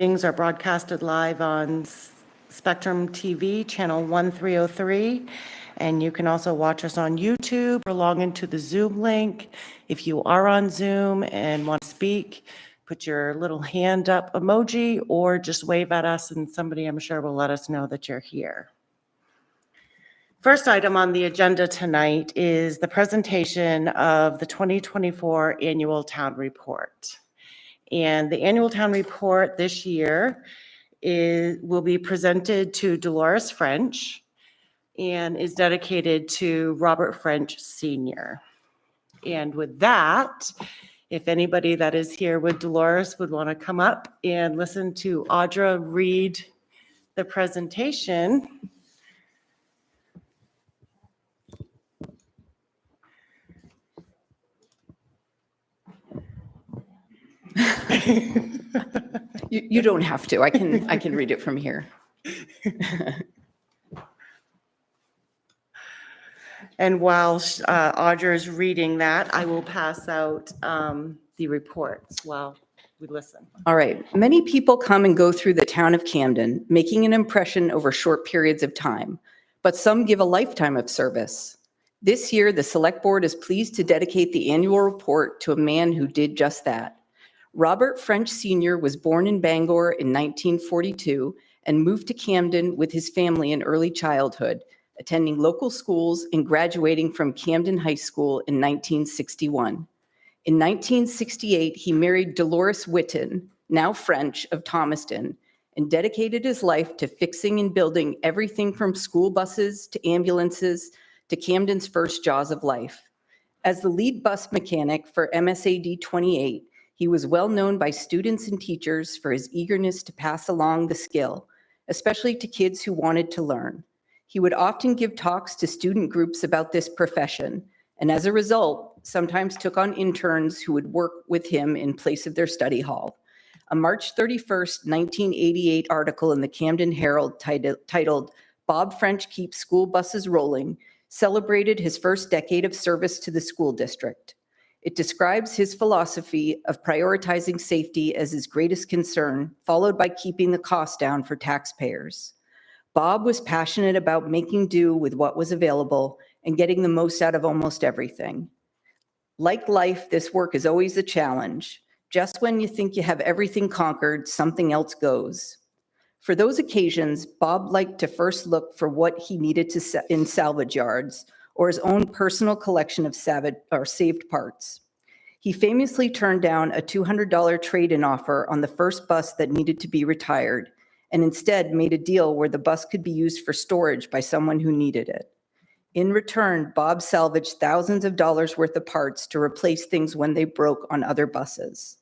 Things are broadcasted live on Spectrum TV, channel 1303, and you can also watch us on YouTube or log into the Zoom link. If you are on Zoom and want to speak, put your little hand up emoji or just wave at us and somebody, I'm sure, will let us know that you're here. First item on the agenda tonight is the presentation of the 2024 Annual Town Report. And the Annual Town Report this year will be presented to Dolores French and is dedicated to Robert French Sr. And with that, if anybody that is here with Dolores would want to come up and listen to Audra read the presentation. You don't have to. I can read it from here. And while Audra is reading that, I will pass out the reports while we listen. All right. Many people come and go through the town of Camden, making an impression over short periods of time, but some give a lifetime of service. This year, the Select Board is pleased to dedicate the annual report to a man who did just that. Robert French Sr. was born in Bangor in 1942 and moved to Camden with his family in early childhood, attending local schools and graduating from Camden High School in 1961. In 1968, he married Dolores Witten, now French, of Thomaston, and dedicated his life to fixing and building everything from school buses to ambulances to Camden's first Jaws of Life. As the lead bus mechanic for MSAD 28, he was well known by students and teachers for his eagerness to pass along the skill, especially to kids who wanted to learn. He would often give talks to student groups about this profession, and as a result, sometimes took on interns who would work with him in place of their study hall. A March 31st, 1988 article in the Camden Herald titled "Bob French Keeps School Buses Rolling" celebrated his first decade of service to the school district. It describes his philosophy of prioritizing safety as his greatest concern, followed by keeping the cost down for taxpayers. Bob was passionate about making do with what was available and getting the most out of almost everything. Like life, this work is always a challenge. Just when you think you have everything conquered, something else goes. For those occasions, Bob liked to first look for what he needed in salvage yards or his own personal collection of saved parts. He famously turned down a $200 trade-in offer on the first bus that needed to be retired, and instead made a deal where the bus could be used for storage by someone who needed it. In return, Bob salvaged thousands of dollars worth of parts to replace things when they broke on other buses.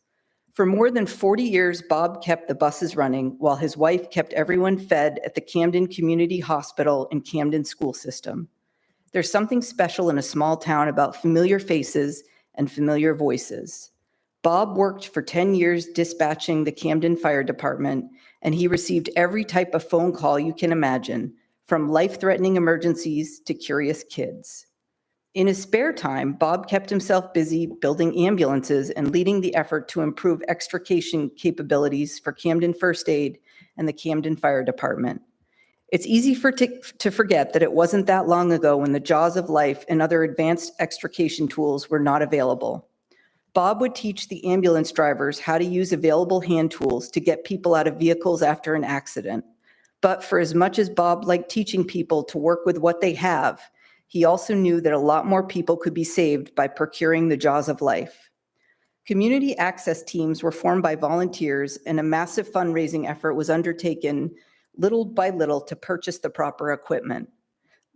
For more than 40 years, Bob kept the buses running while his wife kept everyone fed at the Camden Community Hospital and Camden school system. There's something special in a small town about familiar faces and familiar voices. Bob worked for 10 years dispatching the Camden Fire Department, and he received every type of phone call you can imagine, from life-threatening emergencies to curious kids. In his spare time, Bob kept himself busy building ambulances and leading the effort to improve extrication capabilities for Camden First Aid and the Camden Fire Department. It's easy to forget that it wasn't that long ago when the Jaws of Life and other advanced extrication tools were not available. Bob would teach the ambulance drivers how to use available hand tools to get people out of vehicles after an accident. But for as much as Bob liked teaching people to work with what they have, he also knew that a lot more people could be saved by procuring the Jaws of Life. Community access teams were formed by volunteers, and a massive fundraising effort was undertaken little by little to purchase the proper equipment.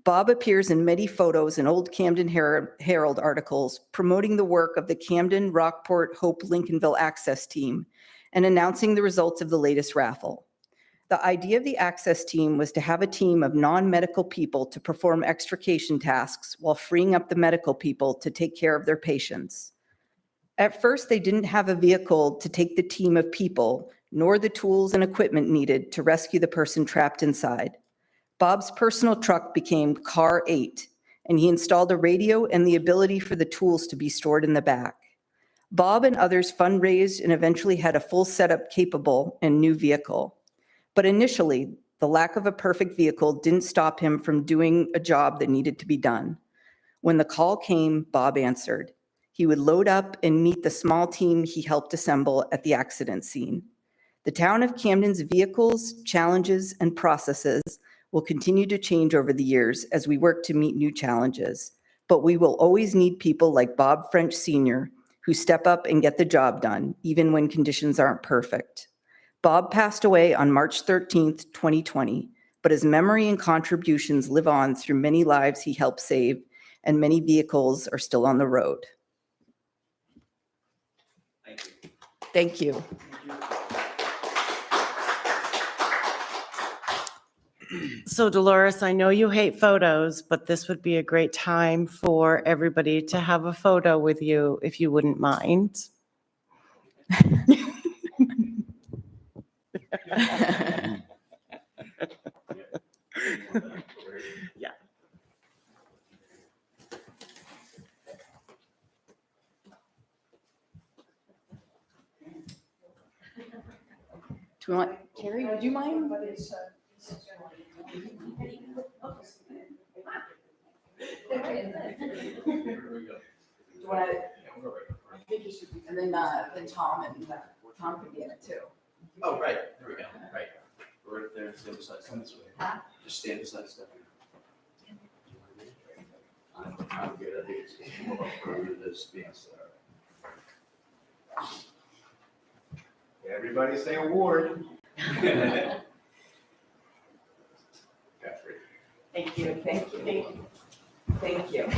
Bob appears in many photos and old Camden Herald articles promoting the work of the Camden, Rockport, Hope, Lincolnville access team and announcing the results of the latest raffle. The idea of the access team was to have a team of non-medical people to perform extrication tasks while freeing up the medical people to take care of their patients. At first, they didn't have a vehicle to take the team of people, nor the tools and equipment needed to rescue the person trapped inside. Bob's personal truck became Car 8, and he installed a radio and the ability for the tools to be stored in the back. Bob and others fundraised and eventually had a full setup capable and new vehicle. But initially, the lack of a perfect vehicle didn't stop him from doing a job that needed to be done. When the call came, Bob answered. He would load up and meet the small team he helped assemble at the accident scene. The town of Camden's vehicles, challenges, and processes will continue to change over the years as we work to meet new challenges. But we will always need people like Bob French Sr., who step up and get the job done, even when conditions aren't perfect. Bob passed away on March 13th, 2020, but his memory and contributions live on through many lives he helped save, and many vehicles are still on the road. Thank you. So Dolores, I know you hate photos, but this would be a great time for everybody to have a photo with you, if you wouldn't mind. Yeah. Do we want, Carrie, would you mind? And then Tom can be in it too. Oh, right, there we go, right. We're right there, stand beside, come this way. Just stand beside Stephanie. I'm good, I think it's more appropriate to this being set. Everybody say award. Got three. Thank you, thank you. Thank you.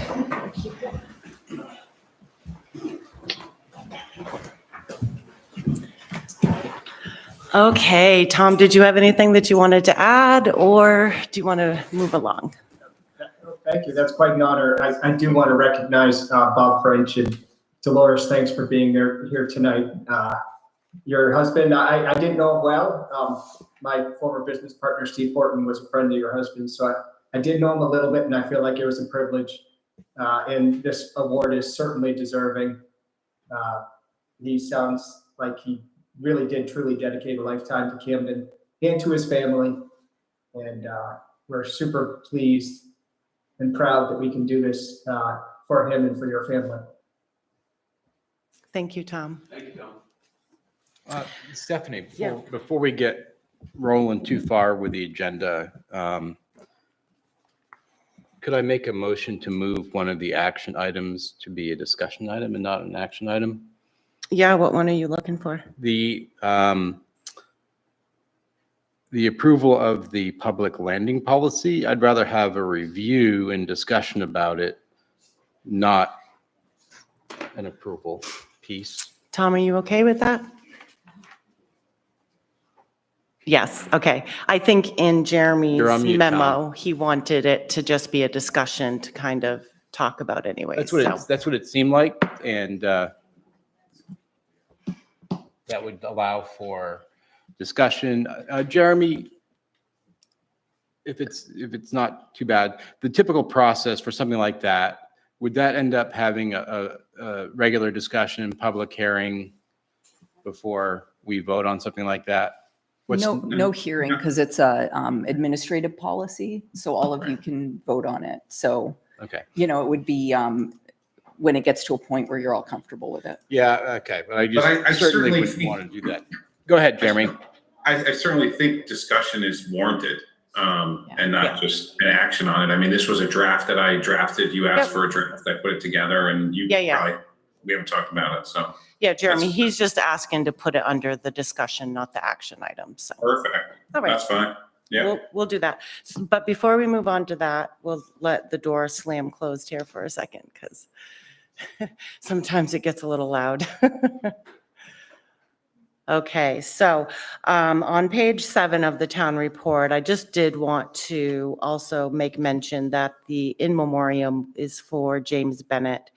Okay, Tom, did you have anything that you wanted to add, or do you want to move along? Thank you. That's quite an honor. I do want to recognize Bob French and Dolores. Thanks for being here tonight. Your husband, I didn't know him well. My former business partner, Steve Horton, was a friend of your husband, so I did know him a little bit, and I feel like it was a privilege. And this award is certainly deserving. He sounds like he really did truly dedicate a lifetime to Camden and to his family. And we're super pleased and proud that we can do this for him and for your family. Thank you, Tom. Thank you, Tom. Stephanie, Yeah. before we get rolling too far with the agenda, could I make a motion to move one of the action items to be a discussion item and not an action item? Yeah, what one are you looking for? The approval of the public landing policy, I'd rather have a review and discussion about it, not an approval piece. Tom, are you okay with that? Yes, okay. I think in Jeremy's You're on mute, Tom. memo, he wanted it to just be a discussion to kind of talk about anyway. That's what it seemed like, and that would allow for discussion. Jeremy, if it's not too bad, the typical process for something like that, would that end up having a regular discussion, public hearing before we vote on something like that? No hearing, because it's a administrative policy, so all of you can vote on it. So, Okay. it would be when it gets to a point where you're all comfortable with it. Yeah, okay, but I But I just certainly certainly wouldn't think- want to do that. Go ahead, Jeremy. I certainly think discussion is warranted, and not just an action on it. I mean, this was a draft that I drafted. You asked Yep. for a draft. I put it together, and you Yeah. probably, we haven't talked about it, so Yeah, Jeremy, That's- he's just asking to put it under the discussion, not the action item, so. perfect. All right. That's fine. Yeah. We'll do that. But before we move on to that, we'll let the door slam closed here for a second, because sometimes it gets a little loud. Okay, so on page 7 of the town report, I just did want to also make mention that the in memoriam is for James Bennett.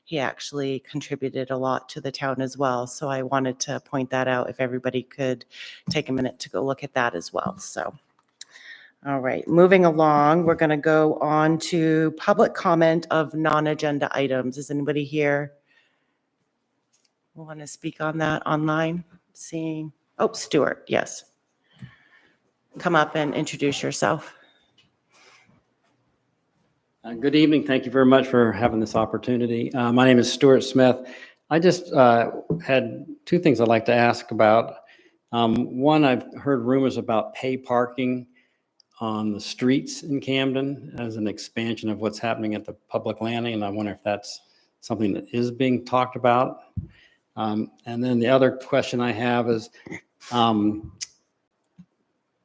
He actually contributed a lot to the town as well, so I wanted to point that out if everybody could take a minute to go look at that as well, so. All right, moving along, we're going to go on to public comment of non-agenda items. Is anybody here want to speak on that online? Seeing, oh, Stuart, yes. Come up and introduce yourself. Good evening. Thank you very much for having this opportunity. My name is Stuart Smith. I just had two things I'd like to ask about. One, I've heard rumors about pay parking on the streets in Camden as an expansion of what's happening at the public landing, and I wonder if that's something that is being talked about. And then the other question I have is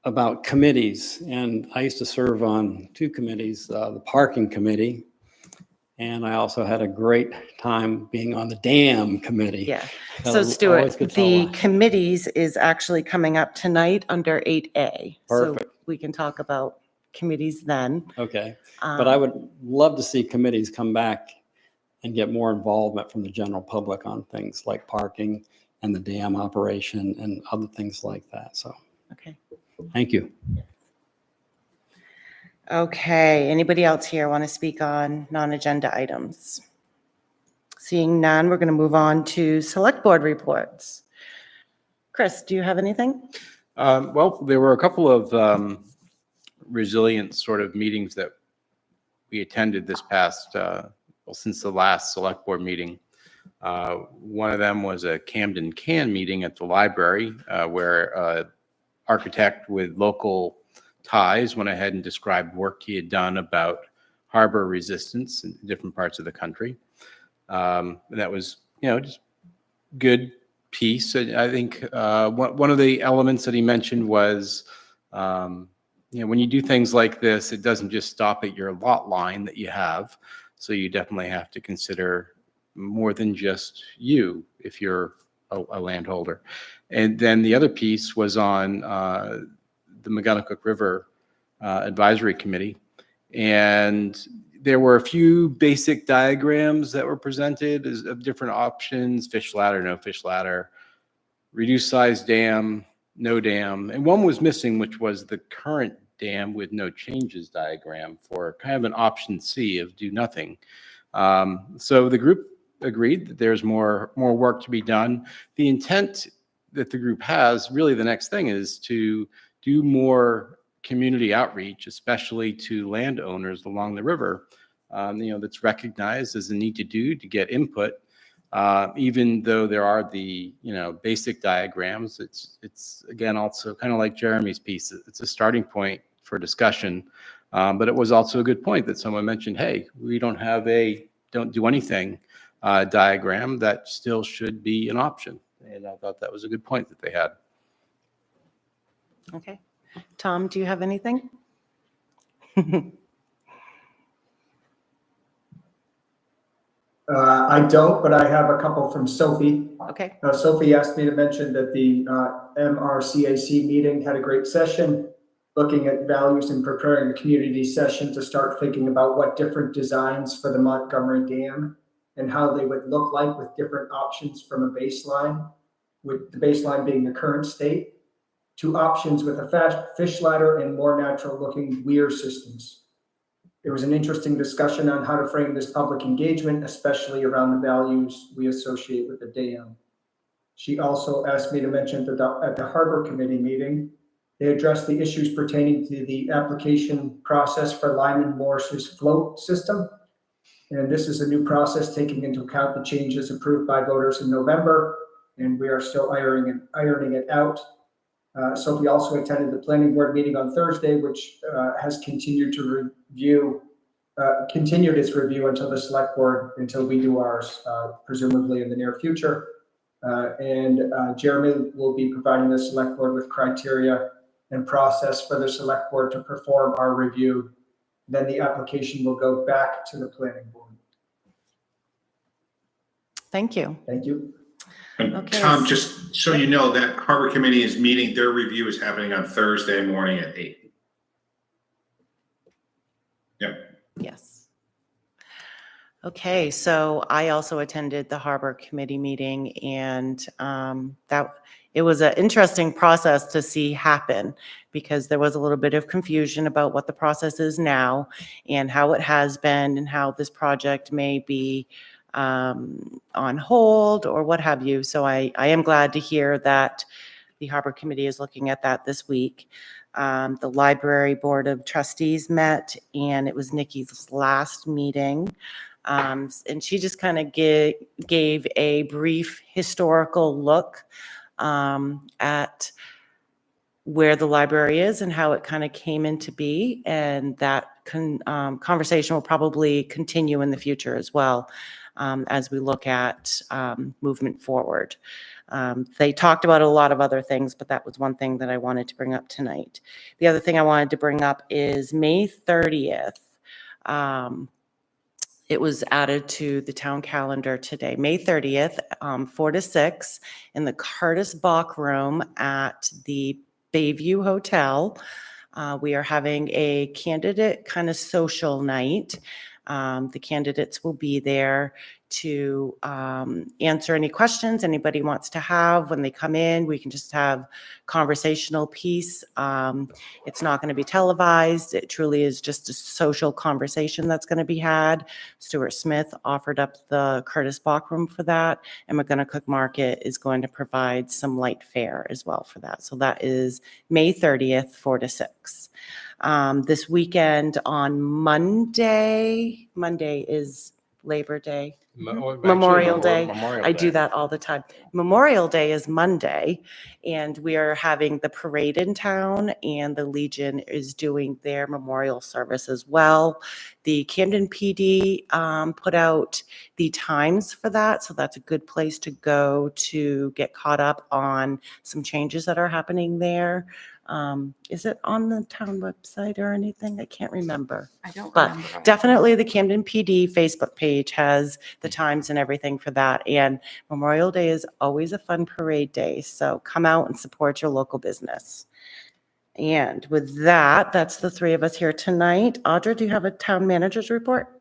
about committees. And I used to serve on two committees, the parking committee, and I also had a great time being on the dam committee. Yeah. So So always Stuart, good to the follow. committees is actually coming up tonight under 8A. Perfect. So we can talk about committees then. Okay, but I would love to see committees come back and get more involvement from the general public on things like parking and the dam operation and other things like that. So, Okay. thank you. Okay, anybody else here want to speak on non-agenda items? Seeing none, we're going to move on to select board reports. Chris, do you have anything? Well, there were a couple of resilient sort of meetings that we attended this past, since the last select board meeting. One of them was a Camden Can meeting at the library where architect with local ties went ahead and described work he had done about harbor resistance in different parts of the country. That was, just good piece. I think one of the elements that he mentioned was, when you do things like this, it doesn't just stop at your lot line that you have. So you definitely have to consider more than just you if you're a landholder. And then the other piece was on the McGonagall River Advisory Committee. And there were a few basic diagrams that were presented of different options: fish ladder, no fish ladder, reduced size dam, no dam. And one was missing, which was the current dam with no changes diagram for kind of an option C of do nothing. So the group agreed that there's more work to be done. The intent that the group has, really the next thing, is to do more community outreach, especially to landowners along the river, that's recognized as a need to do to get input. Even though there are the, basic diagrams, it's again, also kind of like Jeremy's piece. It's a starting point for discussion. But it was also a good point that someone mentioned, hey, we don't have a don't do anything diagram. That still should be an option. And I thought that was a good point that they had. Okay. Tom, do you have anything? I don't, but I have a couple from Sophie. Okay. Sophie asked me to mention that the MRCAC meeting had a great session, looking at values and preparing a community session to start thinking about what different designs for the Montgomery Dam and how they would look like with different options from a baseline, with the baseline being the current state, to options with a fish ladder and more natural looking weir systems. There was an interesting discussion on how to frame this public engagement, especially around the values we associate with the dam. She also asked me to mention that at the Harbor Committee meeting, they addressed the issues pertaining to the application process for Lyman Morris's float system. And this is a new process taking into account the changes approved by voters in November, and we are still ironing it out. Sophie also attended the planning board meeting on Thursday, which has continued its review until the select board, until we do ours, presumably in the near future. And Jeremy will be providing the select board with criteria and process for the select board to perform our review. Then the application will go back to the planning board. Thank you. Thank you. And Okay. Tom, just so you know, that Harbor Committee is meeting, their review is happening on Thursday morning at 8. Yep. Yes. Okay, so I also attended the Harbor Committee meeting, and it was an interesting process to see happen, because there was a little bit of confusion about what the process is now and how it has been and how this project may be on hold or what have you. So I am glad to hear that the Harbor Committee is looking at that this week. The Library Board of Trustees met, and it was Nikki's last meeting. And she just kind of gave a brief historical look at where the library is and how it kind of came into be. And that conversation will probably continue in the future as well, as we look at movement forward. They talked about a lot of other things, but that was one thing that I wanted to bring up tonight. The other thing I wanted to bring up is May 30th. It was added to the town calendar today, May 30th, 4 to 6 in the Curtis Bach Room at the Bayview Hotel. We are having a candidate kind of social night. The candidates will be there to answer any questions anybody wants to have when they come in. We can just have conversational piece. It's not going to be televised. It truly is just a social conversation that's going to be had. Stuart Smith offered up the Curtis Bach Room for that, and McGonagall Cook Market is going to provide some light fare as well for that. So that is May 30th, 4 to 6. This weekend on Monday is Labor Day. Memorial Day. I do that all the time. Memorial Day is Monday, and we are having the parade in town, and the Legion is doing their memorial service as well. The Camden PD put out the times for that, so that's a good place to go to get caught up on some changes that are happening there. Is it on the town website or anything? I can't remember. I don't But remember. definitely the Camden PD Facebook page has the times and everything for that. And Memorial Day is always a fun parade day. So come out and support your local business. And with that, that's the three of us here tonight. Audra, do you have a town manager's report?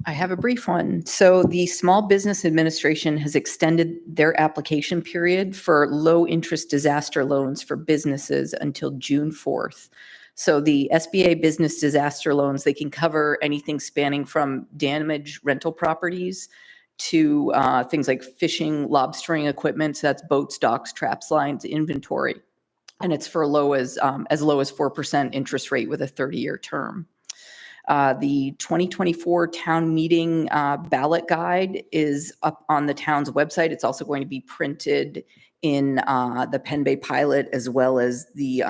I have a brief one. So the Small Business Administration has extended their application period for low-interest disaster loans for businesses until June 4th. So the SBA business disaster loans, they can cover anything spanning from damaged rental properties to things like fishing, lobstering equipment. So that's boats, docks, traps, lines, inventory. And it's for low as low as 4% interest rate with a 30-year term. The 2024 town meeting ballot guide is up on the town's website. It's also going to be printed in the Penn Bay Pilot as well as the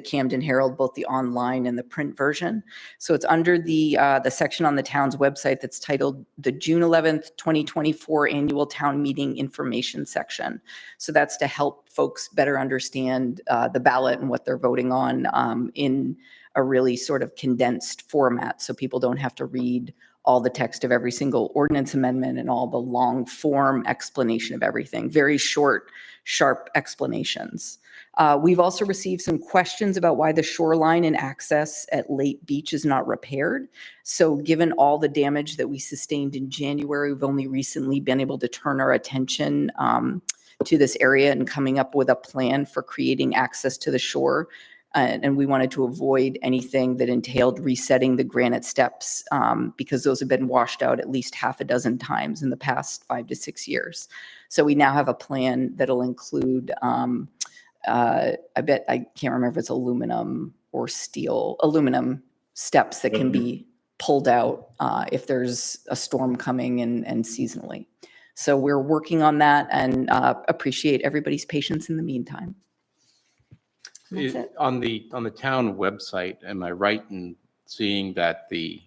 Camden Herald, both the online and the print version. So it's under the section on the town's website that's titled the June 11th, 2024 Annual Town Meeting Information section. So that's to help folks better understand the ballot and what they're voting on in a really sort of condensed format, so people don't have to read all the text of every single ordinance amendment and all the long form explanation of everything. Very short, sharp explanations. We've also received some questions about why the shoreline and access at Lake Beach is not repaired. So given all the damage that we sustained in January, we've only recently been able to turn our attention to this area and coming up with a plan for creating access to the shore. And we wanted to avoid anything that entailed resetting the granite steps because those have been washed out at least half a dozen times in the past 5 to 6 years. So we now have a plan that'll include, I can't remember if it's aluminum or steel, aluminum steps that can be pulled out if there's a storm coming and seasonally. So we're working on that and appreciate everybody's patience in the meantime. That's it. On the town website, am I right in seeing that the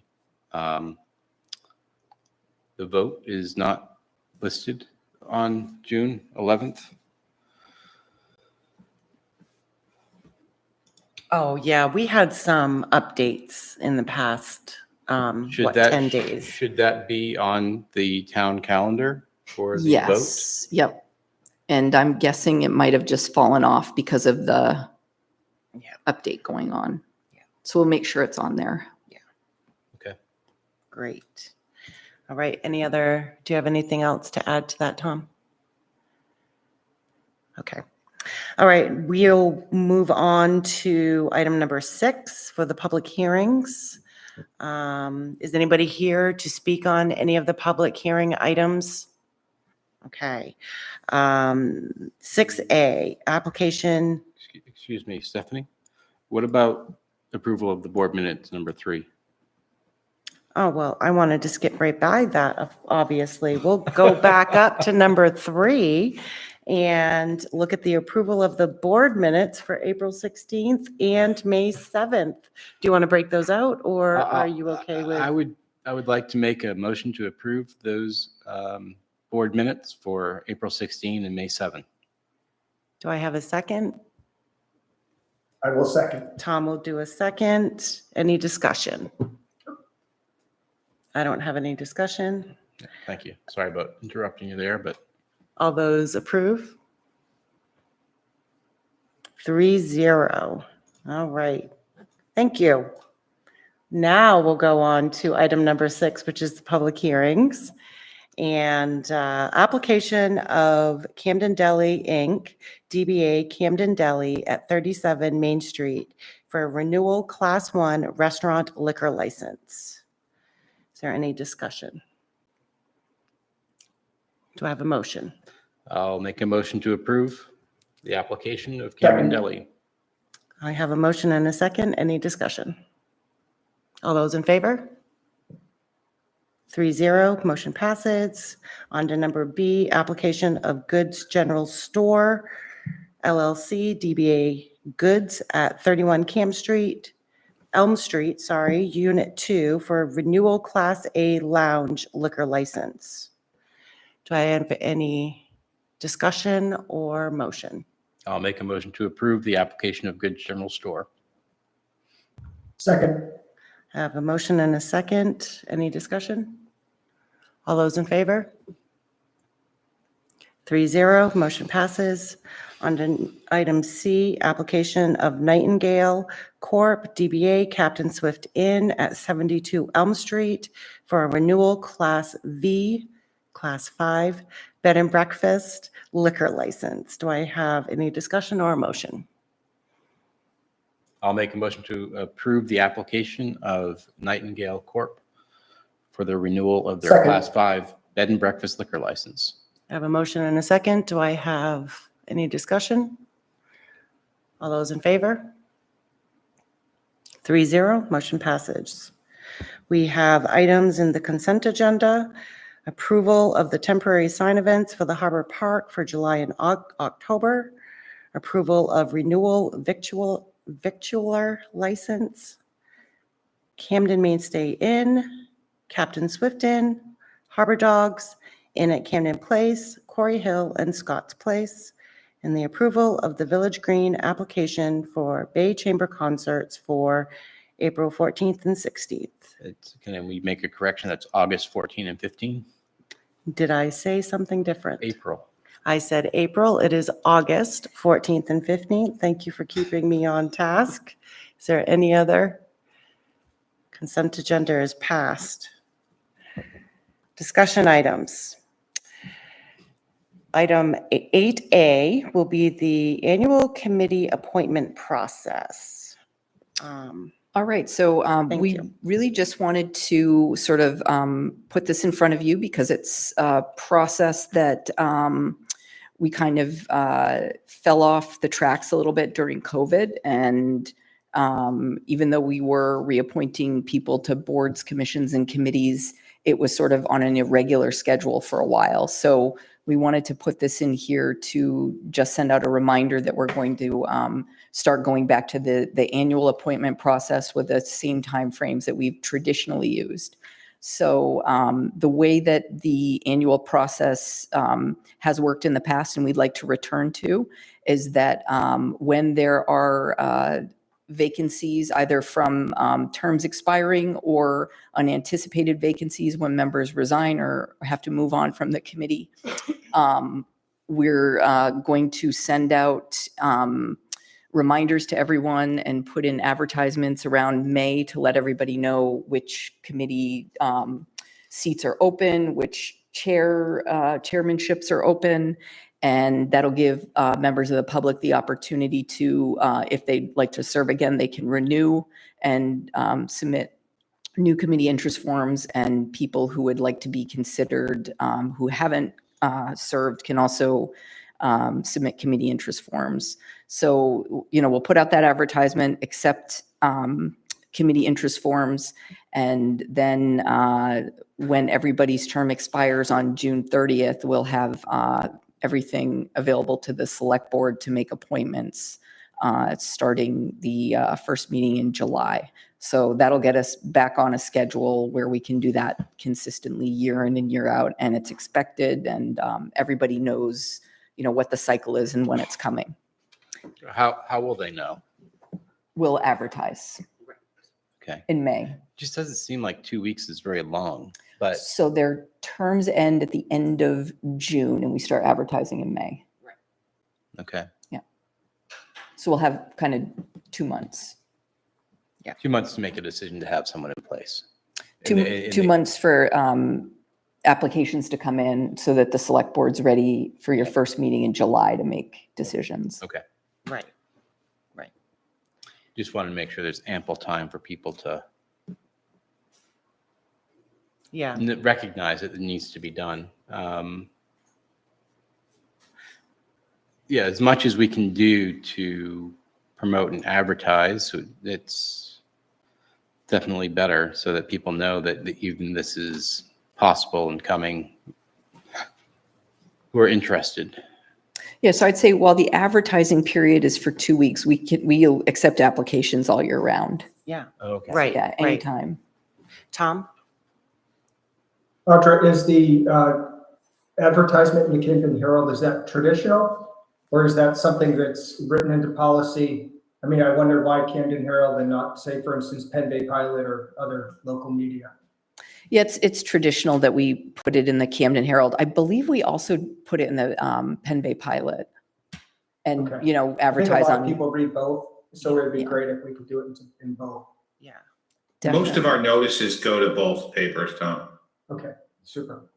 vote is not listed on June 11th? Oh, yeah, we had some updates in the past, 10 days. Should that be on the town calendar for the vote? Yes, yep. And I'm guessing it might have just fallen off because of the update going on. Yeah. So we'll make sure it's on there. Okay. Great. All right, do you have anything else to add to that, Tom? Okay. All right, we'll move on to item number 6 for the public hearings. Is anybody here to speak on any of the public hearing items? Okay. 6A, application. Excuse me, Stephanie, what about approval of the board minutes, number 3? Oh, well, I wanted to skip right by that, obviously. We'll go back up to number 3 and look at the approval of the board minutes for April 16th and May 7th. Do you want to break those out, or are you okay with? I would like to make a motion to approve those board minutes for April 16 and May 7. Do I have a second? I will second. Tom will do a second. Any discussion? I don't have any discussion. Thank you. Sorry about interrupting you there, but All those approve? 3-0. All right. Thank you. Now we'll go on to item number 6, which is the public hearings. And application of Camden Deli, Inc., DBA Camden Deli at 37 Main Street for a renewal Class 1 restaurant liquor license. Is there any discussion? Do I have a motion? I'll make a motion to approve the application of Camden Second. Deli. I have a motion and a second. Any discussion? All those in favor? 3-0, motion passes. On to number B, application of Goods General Store, LLC, DBA Goods at 31 Elm Street, Unit 2 for renewal Class A lounge liquor license. Do I have any discussion or motion? I'll make a motion to approve the application of Goods General Store. Second. I have a motion and a second. Any discussion? All those in favor? 3-0, motion passes. On to item C, application of Nightingale Corp., DBA Captain Swift Inn at 72 Elm Street for a renewal Class V, Class 5, bed and breakfast liquor license. Do I have any discussion or a motion? I'll make a motion to approve the application of Nightingale Corp. For the renewal of their Second. Class 5 bed and breakfast liquor license. I have a motion and a second. Do I have any discussion? All those in favor? 3-0, motion passes. We have items in the consent agenda. Approval of the temporary sign events for the Harbor Park for July and October. Approval of renewal victualler license. Camden Mainstay Inn, Captain Swift Inn, Harbor Dogs, Inn at Camden Place, Quarry Hill, and Scott's Place, and the approval of the Village Green application for Bay Chamber concerts for April 14th and 16th. Can we make a correction? That's August 14 and 15? Did I say something different? April. I said April. It is August 14th and 15th. Thank you for keeping me on task. Is there any other? Consent agenda is passed. Discussion items. Item 8A will be the annual committee appointment process. All right, so Thank we you. really just wanted to sort of put this in front of you because it's a process that we kind of fell off the tracks a little bit during COVID. And even though we were reappointing people to boards, commissions, and committees, it was sort of on an irregular schedule for a while. So we wanted to put this in here to just send out a reminder that we're going to start going back to the annual appointment process with the same timeframes that we've traditionally used. So the way that the annual process has worked in the past and we'd like to return to is that when there are vacancies, either from terms expiring or unanticipated vacancies when members resign or have to move on from the committee, we're going to send out reminders to everyone and put in advertisements around May to let everybody know which committee seats are open, which chairmanships are open. And that'll give members of the public the opportunity to, if they'd like to serve again, they can renew and submit new committee interest forms, and people who would like to be considered, who haven't served, can also submit committee interest forms. So, we'll put out that advertisement, accept committee interest forms, and then when everybody's term expires on June 30th, we'll have everything available to the select board to make appointments starting the first meeting in July. So that'll get us back on a schedule where we can do that consistently year in and year out, and it's expected, and everybody knows, what the cycle is and when it's coming. How will they know? We'll advertise Okay. in May. Just doesn't seem like 2 weeks is very long, but So their terms end at the end of June, and we start advertising in May. okay. So we'll have kind of 2 months. 2 months to make a decision to have someone in place. Two, And they- 2 months for applications to come in so that the select board's ready for your first meeting in July to make decisions. Okay. Right. Just wanted to make sure there's ample time for people to Yeah. recognize that it needs to be done. Yeah, as much as we can do to promote and advertise, it's definitely better so that people know that even this is possible and coming, who are interested. Yeah, so I'd say while the advertising period is for 2 weeks, we'll accept applications all year round. Yeah. Okay. Right. Yeah, Right. anytime. Tom? Audra, is the advertisement in the Camden Herald, is that traditional? Or is that something that's written into policy? I mean, I wonder why Camden Herald and not, say, for instance, Penn Bay Pilot or other local media? Yeah, it's traditional that we put it in the Camden Herald. I believe we also put it in the Penn Bay Pilot. And, Okay. I think a advertise lot of on. people read both, so it'd be Yeah. great if we could do it in both. Yeah. Most of Definitely. our notices go to both papers, Tom. Okay, super.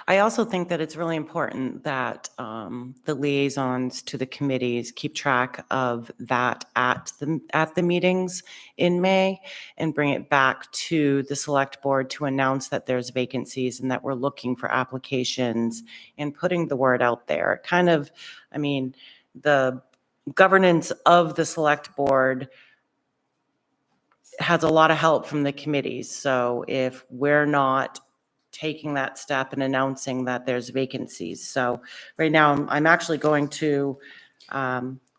I also think that it's really important that the liaisons to the committees keep track of that at the meetings in May and bring it back to the select board to announce that there's vacancies and that we're looking for applications and putting the word out there. Kind of, I mean, the governance of the select board has a lot of help from the committees. So if we're not taking that step and announcing that there's vacancies. So right now, I'm actually going to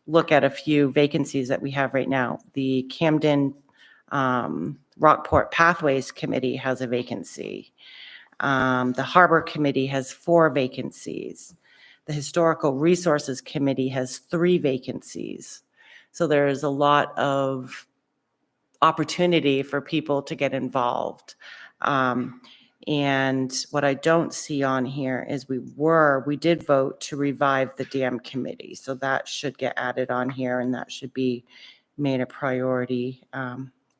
look at a few vacancies that we have right now. The Camden Rockport Pathways Committee has a vacancy. The Harbor Committee has 4 vacancies. The Historical Resources Committee has 3 vacancies. So there is a lot of opportunity for people to get involved. And what I don't see on here is we did vote to revive the dam committee. So that should get added on here and that should be made a priority.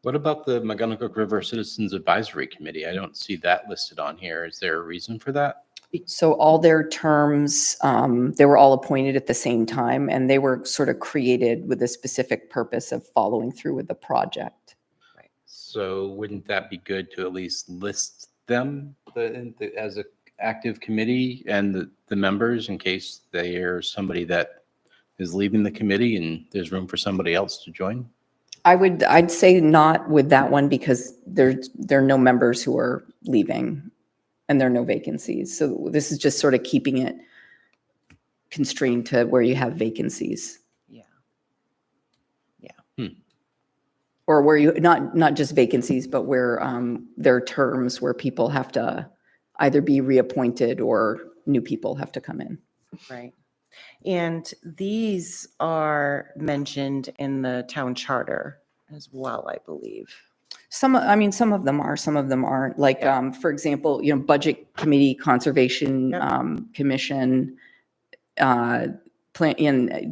What about the McGonagall River Citizens Advisory Committee? I don't see that listed on here. Is there a reason for that? So all their terms, they were all appointed at the same time, and they were sort of created with a specific purpose of following through with the project. So wouldn't that be good to at least list them as an active committee and the members in case there's somebody that is leaving the committee and there's room for somebody else to join? I'd say not with that one because there are no members who are leaving and there are no vacancies. So this is just sort of keeping it constrained to where you have vacancies. Yeah. Or where you, not just vacancies, but where there are terms where people have to either be reappointed or new people have to come in. Right. And these are mentioned in the town charter as well, I believe. Some of them are, some of them aren't. Like, for example, Budget Committee, Conservation Commission, and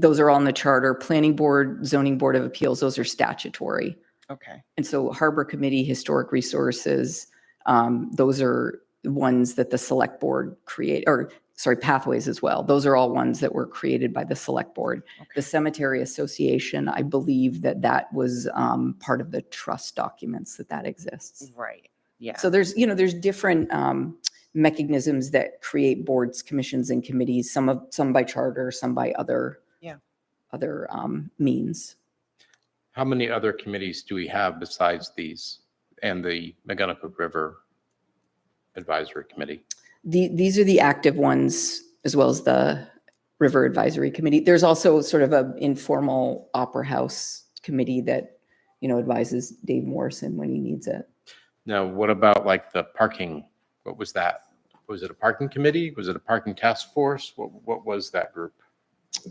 those are all in the charter. Planning Board, Zoning Board of Appeals, those are statutory. Okay. And so Harbor Committee, Historic Resources, those are ones that the select board create, or pathways as well. Those are all ones that were created by the select board. The Cemetery Association, I believe that was part of the trust documents that exists. Right, yeah. So there's different mechanisms that create boards, commissions, and committees, some by charter, some by other means. How many other committees do we have besides these and the McGonagall River Advisory Committee? These are the active ones, as well as the River Advisory Committee. There's also sort of an informal Opera House committee that, advises Dave Morrison when he needs it. Now, what about like the parking? What was that? Was it a parking committee? Was it a parking task force? What was that group?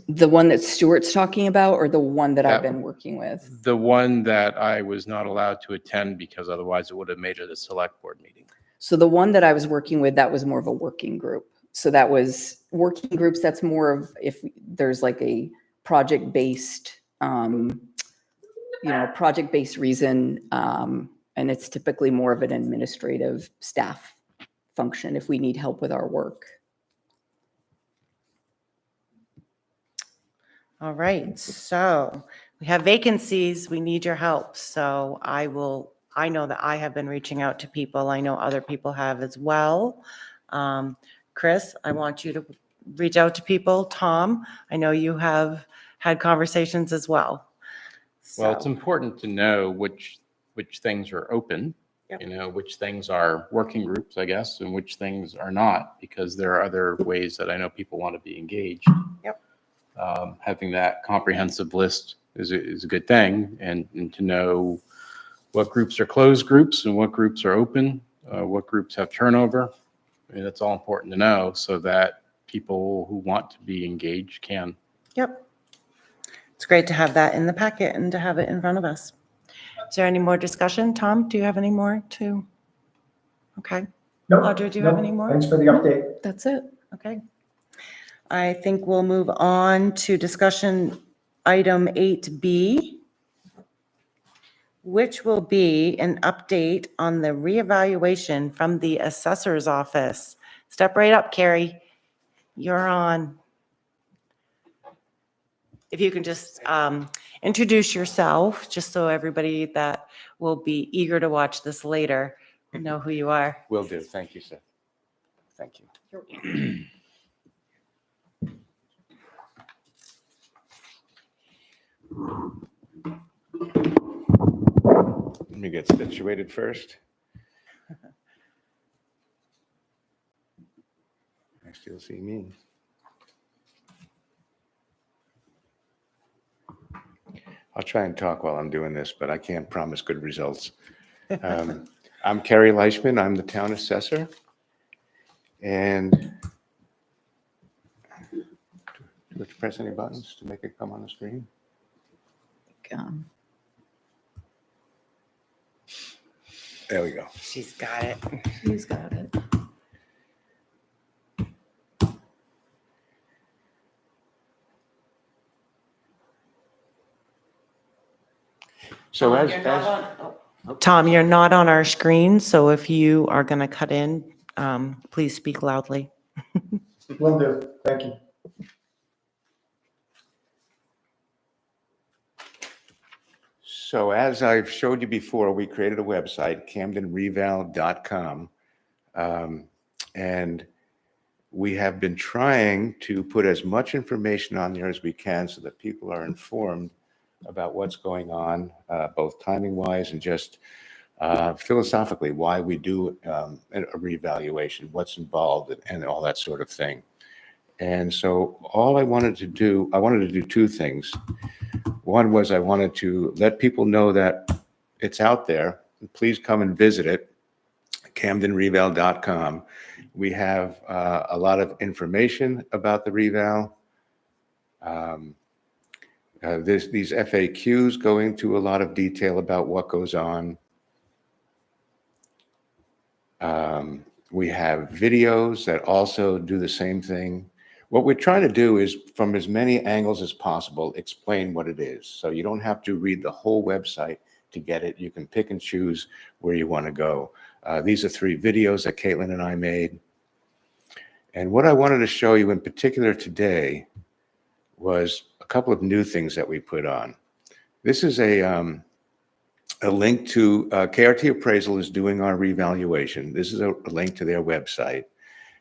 The one that Stuart's talking about, or the one that I've been working with? The one that I was not allowed to attend because otherwise it would have made it a select board meeting. So the one that I was working with, that was more of a working group. So that was working groups. That's more of if there's like a project-based, project-based reason. And it's typically more of an administrative staff function if we need help with our work. All right, so we have vacancies. We need your help. So I know that I have been reaching out to people. I know other people have as well. Chris, I want you to reach out to people. Tom, I know you have had conversations as well. Well, it's So, important to know which things are open, Yep. which things are working groups, I guess, and which things are not, because there are other ways that I know people want to be engaged. Yep. Having that comprehensive list is a good thing, and to know what groups are closed groups and what groups are open, what groups have turnover. I mean, that's all important to know so that people who want to be engaged can. Yep. It's great to have that in the packet and to have it in front of us. Is there any more discussion? Tom, do you have any more to? Okay, No, Audra, do you have any more? Thanks for the update. That's it. okay. I think we'll move on to discussion item 8B, which will be an update on the reevaluation from the assessor's office. Step right up, Carrie. You're on. If you can just introduce yourself, just so everybody that will be eager to watch this later will know who you are. Will do. Thank you, Seth. Thank you. Let me get situated first. I still see me. I'll try and talk while I'm doing this, but I can't promise good results. I'm Kerry Leishman. I'm the town assessor. And do you have to press any buttons to make it come on the screen? There we go. She's got it. He's got it. So Tom, you're not on our screen, so if you are going to cut in, please speak loudly. Will do. Thank you. So as I've showed you before, we created a website, camdenreval.com. And we have been trying to put as much information on there as we can so that people are informed about what's going on, both timing wise and just philosophically, why we do a reevaluation, what's involved and all that sort of thing. And so I wanted to do two things. One was I wanted to let people know that it's out there. Please come and visit it, camdenreval.com. We have a lot of information about the reval. These FAQs go into a lot of detail about what goes on. We have videos that also do the same thing. What we're trying to do is, from as many angles as possible, explain what it is. So you don't have to read the whole website to get it. You can pick and choose where you want to go. These are 3 videos that Caitlin and I made. And what I wanted to show you in particular today was a couple of new things that we put on. This is a link to KRT Appraisal is doing our revaluation. This is a link to their website.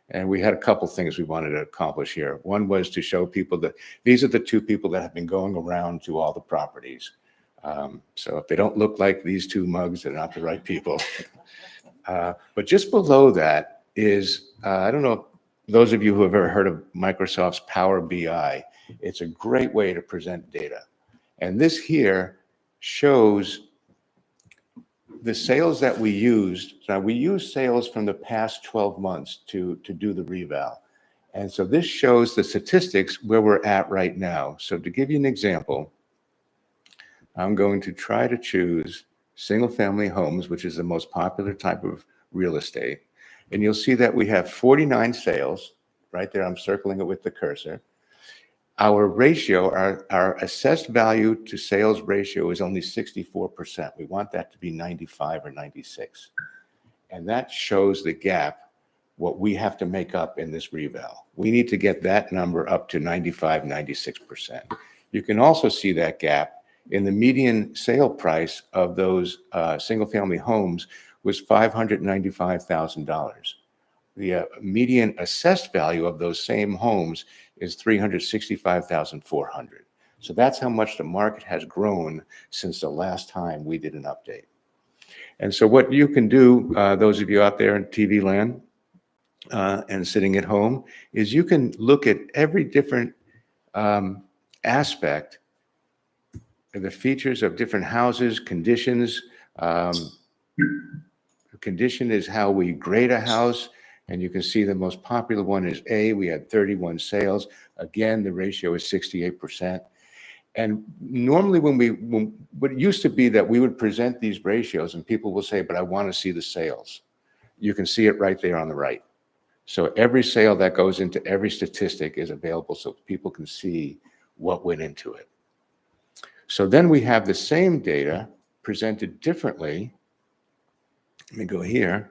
And we had a couple things we wanted to accomplish here. One was to show people that these are the two people that have been going around to all the properties. So if they don't look like these two mugs, they're not the right people. But just below that is, I don't know if those of you who have ever heard of Microsoft's Power BI, it's a great way to present data. And this here shows the sales that we used. Now, we used sales from the past 12 months to do the reval. And so this shows the statistics where we're at right now. So to give you an example, I'm going to try to choose single-family homes, which is the most popular type of real estate. And you'll see that we have 49 sales. Right there, I'm circling it with the cursor. Our ratio, our assessed value to sales ratio is only 64%. We want that to be 95 or 96. And that shows the gap, what we have to make up in this reval. We need to get that number up to 95, 96%. You can also see that gap in the median sale price of those single-family homes was $595,000. The median assessed value of those same homes is $365,400. So that's how much the market has grown since the last time we did an update. And so what you can do, those of you out there in TV land and sitting at home, is you can look at every different aspect of the features of different houses, conditions. Condition is how we grade a house. And you can see the most popular one is A. We had 31 sales. Again, the ratio is 68%. And normally what it used to be that we would present these ratios and people will say, but I want to see the sales. You can see it right there on the right. So every sale that goes into every statistic is available so people can see what went into it. So then we have the same data presented differently. Let me go here.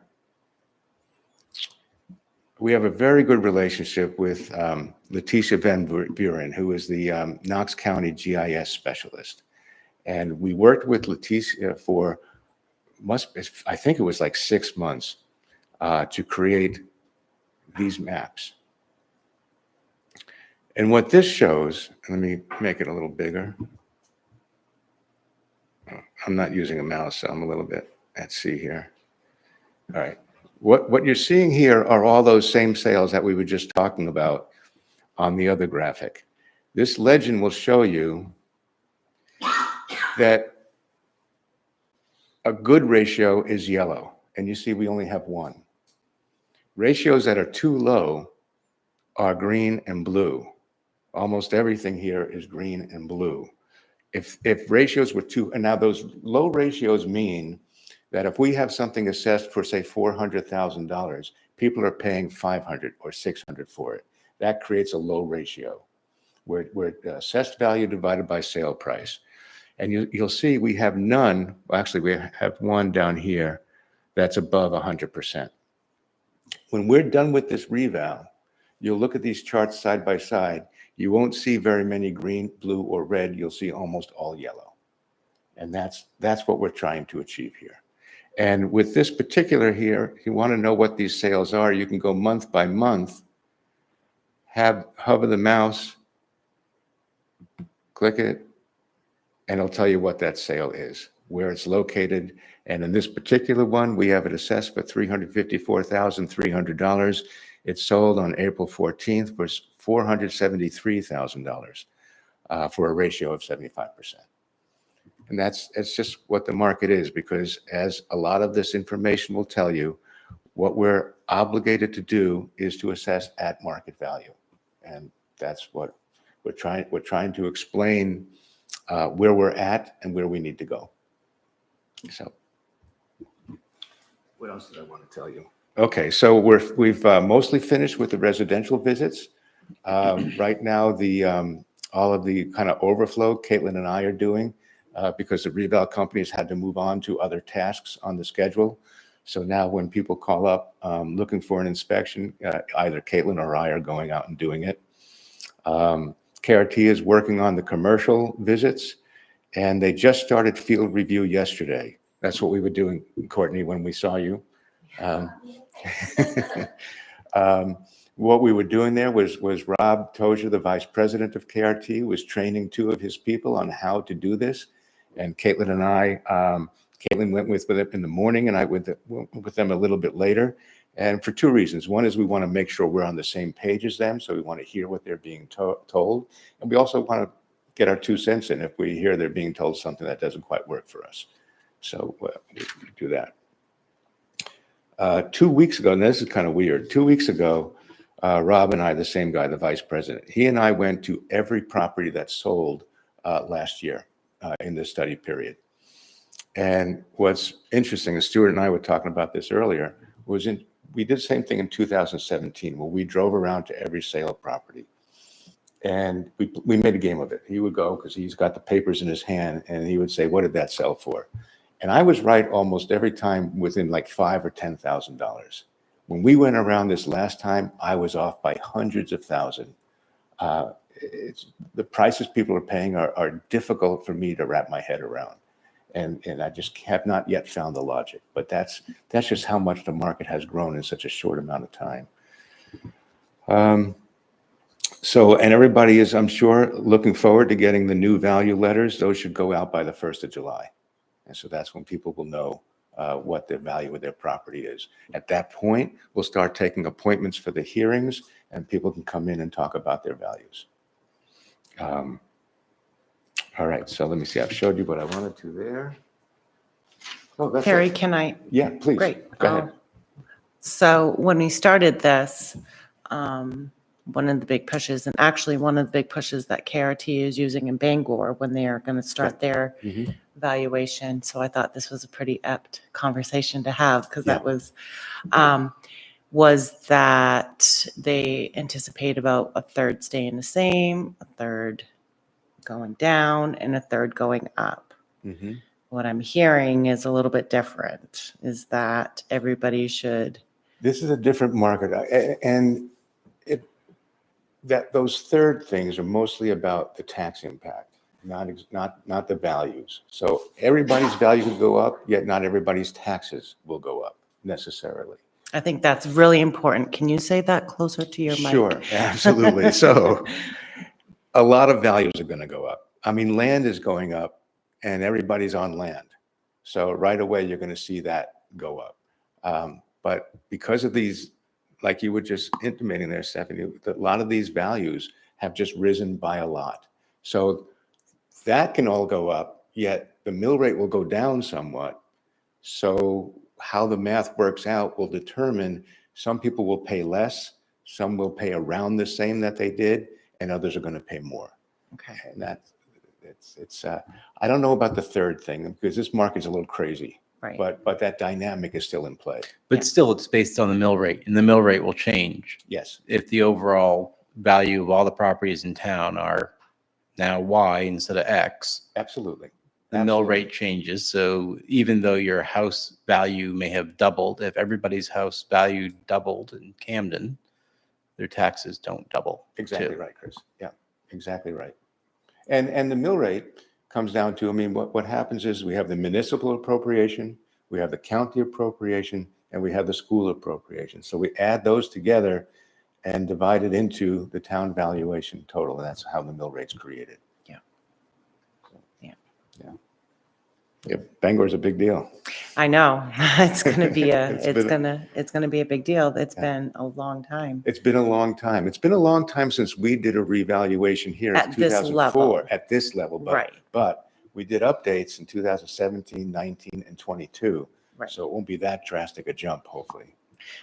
We have a very good relationship with Letitia Van Buren, who is the Knox County GIS specialist. And we worked with Letitia for, I think it was like 6 months to create these maps. And what this shows, let me make it a little bigger. I'm not using a mouse, so I'm a little bit at sea here. All right. What you're seeing here are all those same sales that we were just talking about on the other graphic. This legend will show you that a good ratio is yellow, and you see we only have one. Ratios that are too low are green and blue. Almost everything here is green and blue. If ratios were too, and now those low ratios mean that if we have something assessed for, say, $400,000, people are paying $500 or $600 for it. That creates a low ratio, where assessed value divided by sale price. And you'll see we have none, well, actually we have one down here that's above 100%. When we're done with this reval, you'll look at these charts side by side. You won't see very many green, blue, or red. You'll see almost all yellow. And that's what we're trying to achieve here. And with this particular here, if you want to know what these sales are, you can go month by month, hover the mouse, click it, and it'll tell you what that sale is, where it's located. And in this particular one, we have it assessed for $354,300. It sold on April 14th for $473,000 for a ratio of 75%. And it's just what the market is, because as a lot of this information will tell you, what we're obligated to do is to assess at market value. And that's what we're trying to explain where we're at and where we need to go. So what else did I want to tell you? Okay, so we've mostly finished with the residential visits. Right now, all of the kind of overflow Caitlin and I are doing because the reval companies had to move on to other tasks on the schedule. So now when people call up looking for an inspection, either Caitlin or I are going out and doing it. KRT is working on the commercial visits, and they just started field review yesterday. That's what we were doing, Courtney, when we saw you. What we were doing there was Rob Tozier, the vice president of KRT, was training 2 of his people on how to do this. And Caitlin and I, Caitlin went with them in the morning, and I went with them a little bit later. And for 2 reasons. One is we want to make sure we're on the same page as them. So we want to hear what they're being told. And we also want to get our 2 cents in if we hear they're being told something that doesn't quite work for us. So we do that. 2 weeks ago, and this is kind of weird. 2 weeks ago, Rob and I, the same guy, the vice president, he and I went to every property that sold last year in the study period. And what's interesting, and Stuart and I were talking about this earlier, we did the same thing in 2017, where we drove around to every sale property. And we made a game of it. He would go, because he's got the papers in his hand, and he would say, what did that sell for? And I was right almost every time within like $5,000 or $10,000. When we went around this last time, I was off by hundreds of thousands. The prices people are paying are difficult for me to wrap my head around. And I just have not yet found the logic. But that's just how much the market has grown in such a short amount of time. And everybody is, I'm sure, looking forward to getting the new value letters. Those should go out by the 1st of July. And so that's when people will know what the value of their property is. At that point, we'll start taking appointments for the hearings, and people can come in and talk about their values. All right, so let me see. I've showed you what I wanted to there. Oh, that's Harry, it. can I? Yeah, please. Great. Go ahead. So when we started this, one of the big pushes, and actually one of the big pushes that KRT is using in Bangor when they are going to start their Mhm. valuation. So I thought this was a pretty apt conversation to have, because Yeah. that was that they anticipate about a third staying the same, a third going down, and a third going up. Mhm. What I'm hearing is a little bit different, is that everybody should. This is a different market, and those third things are mostly about the tax impact, not the values. So everybody's value will go up, yet not everybody's taxes will go up necessarily. I think that's really important. Can you say that closer to your mic? Sure, absolutely. So a lot of values are going to go up. I mean, land is going up, and everybody's on land. So right away, you're going to see that go up. But because of these, like you were just intimating there, Stephanie, a lot of these values have just risen by a lot. So that can all go up, yet the mill rate will go down somewhat. So how the math works out will determine some people will pay less, some will pay around the same that they did, and others are going to pay more. Okay. And I don't know about the third thing, because this market's a little crazy. Right. But that dynamic is still in play. But still, it's based on the mill rate, and the mill rate will change. Yes. If the overall value of all the properties in town are now Y instead of X, Absolutely. the mill Absolutely. rate changes. So even though your house value may have doubled, if everybody's house value doubled in Camden, their taxes don't double. Exactly too. right, Chris. Yeah, exactly right. And the mill rate comes down to, I mean, what happens is we have the municipal appropriation, we have the county appropriation, and we have the school appropriation. So we add those together and divide it into the town valuation total, and that's how the mill rate's created. Yeah. Yeah. Yeah. Yeah, Bangor's a big deal. I know. It's going to be It's going to be a big deal. It's Yeah. been a long time. It's been a long time. It's been a long time since we did a revaluation here in At this 2004 level. at this level. Right. But we did updates in 2017, 19, and 22. Right. So it won't be that drastic a jump, hopefully.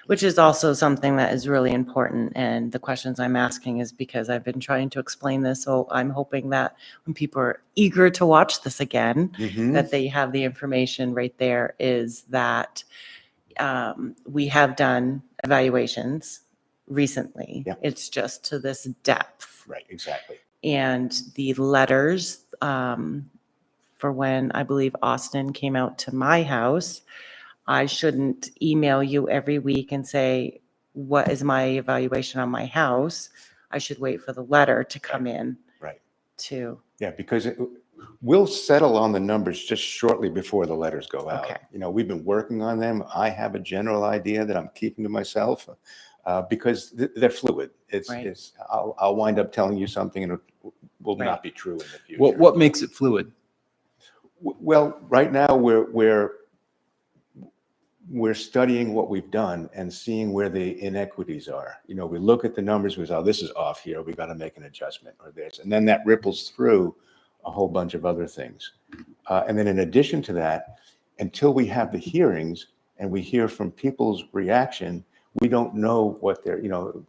Which is also something that is really important. And the questions I'm asking is because I've been trying to explain this. So I'm hoping that when people are eager to watch this again, Mhm. that they have the information right there, is that we have done evaluations recently. Yeah. It's just to this depth. Right, exactly. And the letters for when I believe Austin came out to my house, I shouldn't email you every week and say, what is my evaluation on my house? I should wait for the letter to come in Right. to, Yeah, because we'll settle on the numbers just shortly before the letters go out. Okay. You know, we've been working on them. I have a general idea that I'm keeping to myself because they're fluid. Right. I'll wind up telling you something and it will Right. not be true in the future. What makes it fluid? Well, right now we're studying what we've done and seeing where the inequities are. You know, we look at the numbers, we say, oh, this is off here. We got to make an adjustment or this. And then that ripples through a whole bunch of other things. And then in addition to that, until we have the hearings and we hear from people's reaction, we don't know what they're, you know,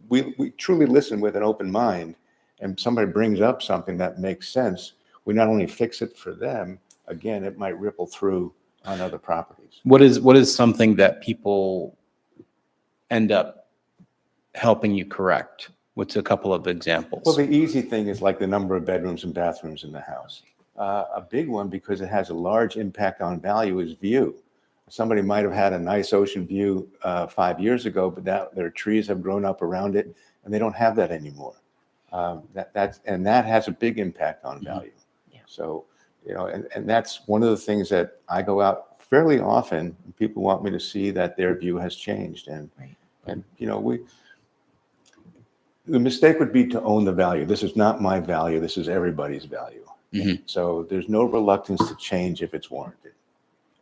we truly listen with an open mind, and somebody brings up something that makes sense. We not only fix it for them, again, it might ripple through on other properties. What is something that people end up helping you correct? What's a couple of examples? Well, the easy thing is like the number of bedrooms and bathrooms in the house. A big one, because it has a large impact on value, is view. Somebody might have had a nice ocean view 5 years ago, but now their trees have grown up around it and they don't have that anymore. That has a big impact on value. Yeah. So, you know, and that's one of the things that I go out fairly often. People want me to see that their view has changed. Right. And you know, the mistake would be to own the value. This is not my value. This is everybody's value. Mhm. So there's no reluctance to change if it's warranted.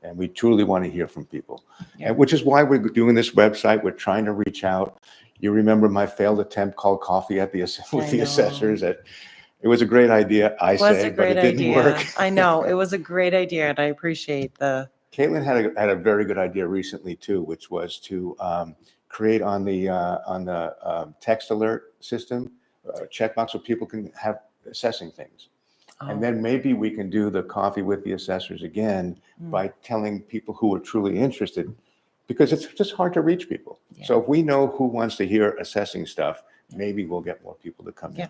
And we truly want to hear from people, and which is why we're doing this website. We're trying to reach out. You remember my failed attempt called Coffee at the with the know. Assessors. It was a great idea, I was say, a but great it didn't idea. work. I know, it was a great idea, and I appreciate the, Caitlin had a very good idea recently too, which was to create on the text alert system a checkbox so people can have assessing things. And then maybe we can do the Coffee with the Assessors again by telling people who are truly interested, because it's just hard to reach people. Yeah. So if we know who wants to hear assessing stuff, maybe we'll get more people to come in. Yeah.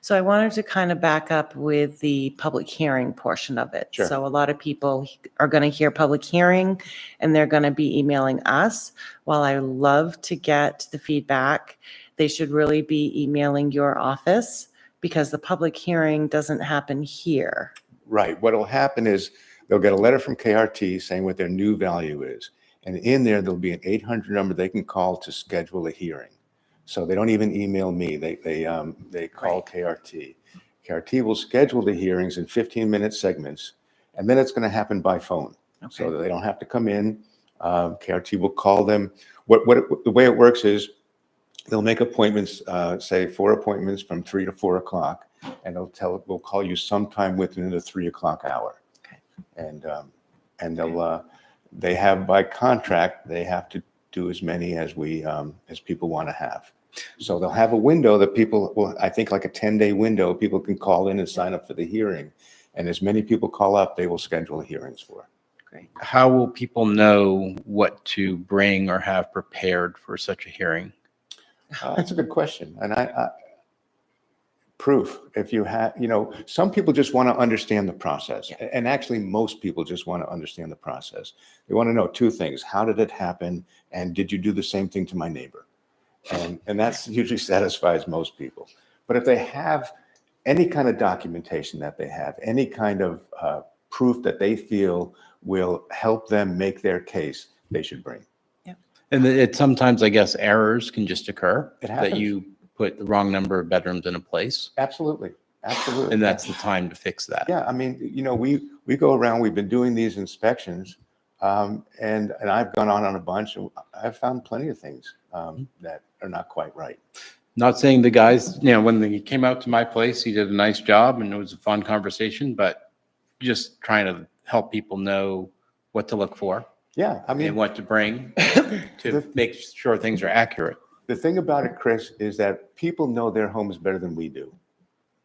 So I wanted to kind of back up with the public hearing portion of it. Sure. So a lot of people are going to hear public hearing and they're going to be emailing us. While I love to get the feedback, they should really be emailing your office, because the public hearing doesn't happen here. Right. What'll happen is they'll get a letter from KRT saying what their new value is. And in there, there'll be an 800 number they can call to schedule a hearing. So they don't even email me. They call KRT. KRT will schedule the hearings in 15-minute segments, and then it's going to happen by phone. Okay. So that they don't have to come in. KRT will call them. The way it works is they'll make appointments, say 4 appointments from 3 to 4 o'clock, and we'll call you sometime within the 3 o'clock hour. Okay. And they have, by contract, they have to do as many as people want to have. So they'll have a window that people will, I think like a 10-day window, people can call in and sign up for the hearing. And as many people call up, they will schedule hearings for. Great. How will people know what to bring or have prepared for such a hearing? That's a good question. And proof, if you have, you know, some people just want to understand the process. Yeah. And actually, most people just want to understand the process. They want to know 2 things. How did it happen? And did you do the same thing to my neighbor? And that usually satisfies most people. But if they have any kind of documentation that they have, any kind of proof that they feel will help them make their case, they should bring. And it sometimes, I guess, errors can just occur. It That happens. you put the wrong number of bedrooms in a place, Absolutely. Absolutely. and that's the time to fix that. Yeah, I mean, you know, we go around, we've been doing these inspections, and I've gone on a bunch, and I've found plenty of things that are not quite right. Not saying the guys, you know, when he came out to my place, he did a nice job and it was a fun conversation, but just trying to help people know what to look for Yeah, I and mean, what to bring to make sure things are accurate. the thing about it, Chris, is that people know their homes better than we do.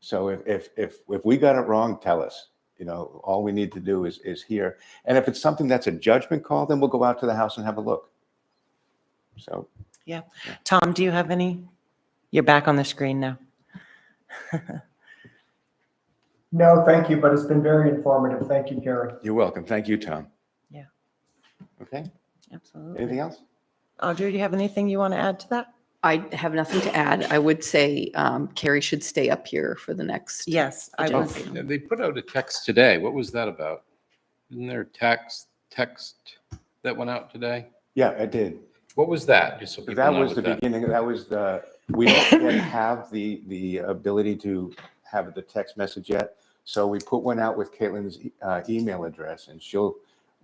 So if we got it wrong, tell us. You know, all we need to do is hear. And if it's something that's a judgment call, then we'll go out to the house and have a look. So. Yeah. Tom, do you have any? You're back on the screen now. No, thank you, but it's been very informative. Thank you, Gary. You're welcome. Thank you, Tom. Okay, Absolutely. anything else? Audrey, do you have anything you want to add to that? I have nothing to add. I would say Carrie should stay up here for the next. Yes, I Agenda. was. Oh, they put out a text today. What was that about? Isn't there a text that went out today? Yeah, I did. What was that? Just so people That know was what the that. beginning, that was we don't yet have the ability to have the text message yet. So we put one out with Caitlin's email address, and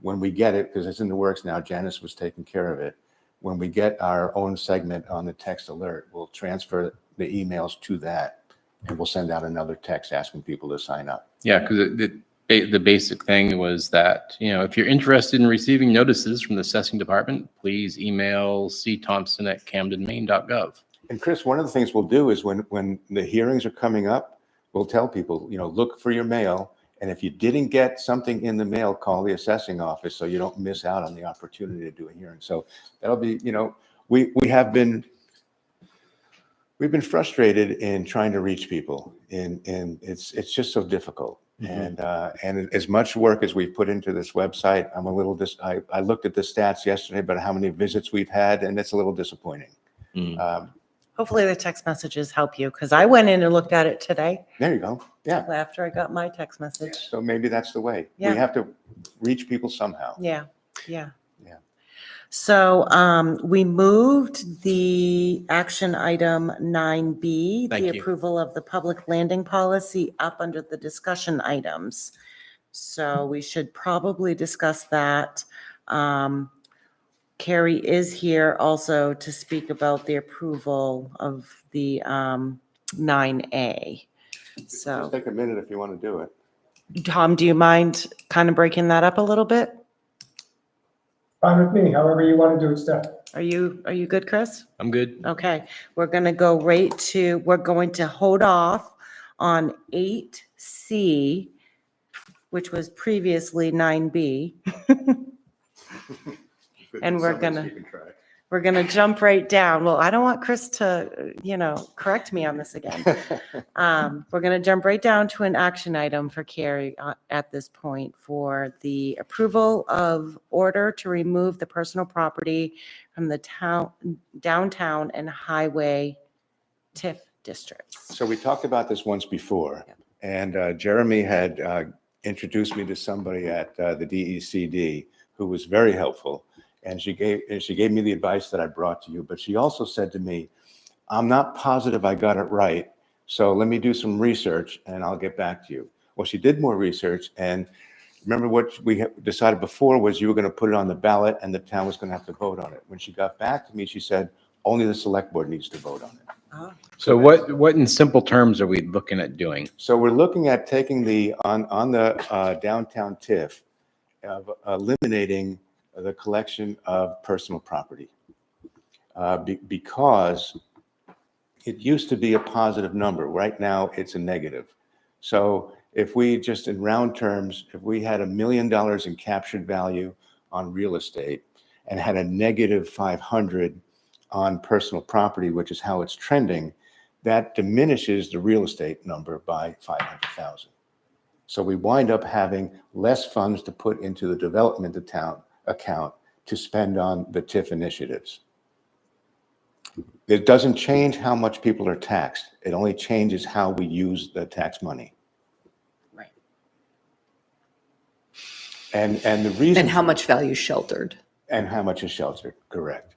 when we get it, because it's in the works now, Janice was taking care of it. When we get our own segment on the text alert, we'll transfer the emails to that, and we'll send out another text asking people to sign up. Yeah, because the basic thing was that, if you're interested in receiving notices from the assessing department, please email cthompson@camdenmaine.gov. And Chris, one of the things we'll do is when the hearings are coming up, we'll tell people, look for your mail. And if you didn't get something in the mail, call the assessing office so you don't miss out on the opportunity to do a hearing. So that'll be, we've been frustrated in trying to reach people, and it's just so difficult. Mm-hmm. And as much work as we've put into this website, I looked at the stats yesterday about how many visits we've had, and it's a little disappointing. Mm. Hopefully the text messages help you, because I went in and looked at it today There you go. Yeah. after I got my text message. So maybe that's the way. Yeah. We have to reach people somehow. Yeah, yeah. Yeah. So we moved the action item 9B, Thank the you. approval of the public landing policy, up under the discussion items. So we should probably discuss that. Carrie is here also to speak about the approval of the 9A. Just So, take a minute if you want to do it. Tom, do you mind kind of breaking that up a little bit? Fine with me, however you want to do it, Steph. Are you good, Chris? I'm good. Okay, we're going to go we're going to hold off on 8C, which was previously 9B. And we're gonna jump right down. Well, I don't want Chris to, correct me on this again. We're gonna jump right down to an action item for Carrie at this point for the approval of order to remove the personal property from the downtown and highway TIF districts. So we talked about this once before, and Jeremy had introduced me to somebody at the DECD who was very helpful. And she gave me the advice that I brought to you, but she also said to me, I'm not positive I got it right, so let me do some research and I'll get back to you. Well, she did more research, and remember what we decided before was you were going to put it on the ballot and the town was going to have to vote on it. When she got back to me, she said, only the select board needs to vote on it. So what in simple terms are we looking at doing? So we're looking at taking on the downtown TIF, of eliminating the collection of personal property. Because it used to be a positive number. Right now, it's a negative. So if we just in round terms, if we had $1 million in captured value on real estate and had a negative 500 on personal property, which is how it's trending, that diminishes the real estate number by 500,000. So we wind up having less funds to put into the development of town account to spend on the TIF initiatives. It doesn't change how much people are taxed. It only changes how we use the tax money. Right. And the reason. And how much value is sheltered. And how much is sheltered, correct.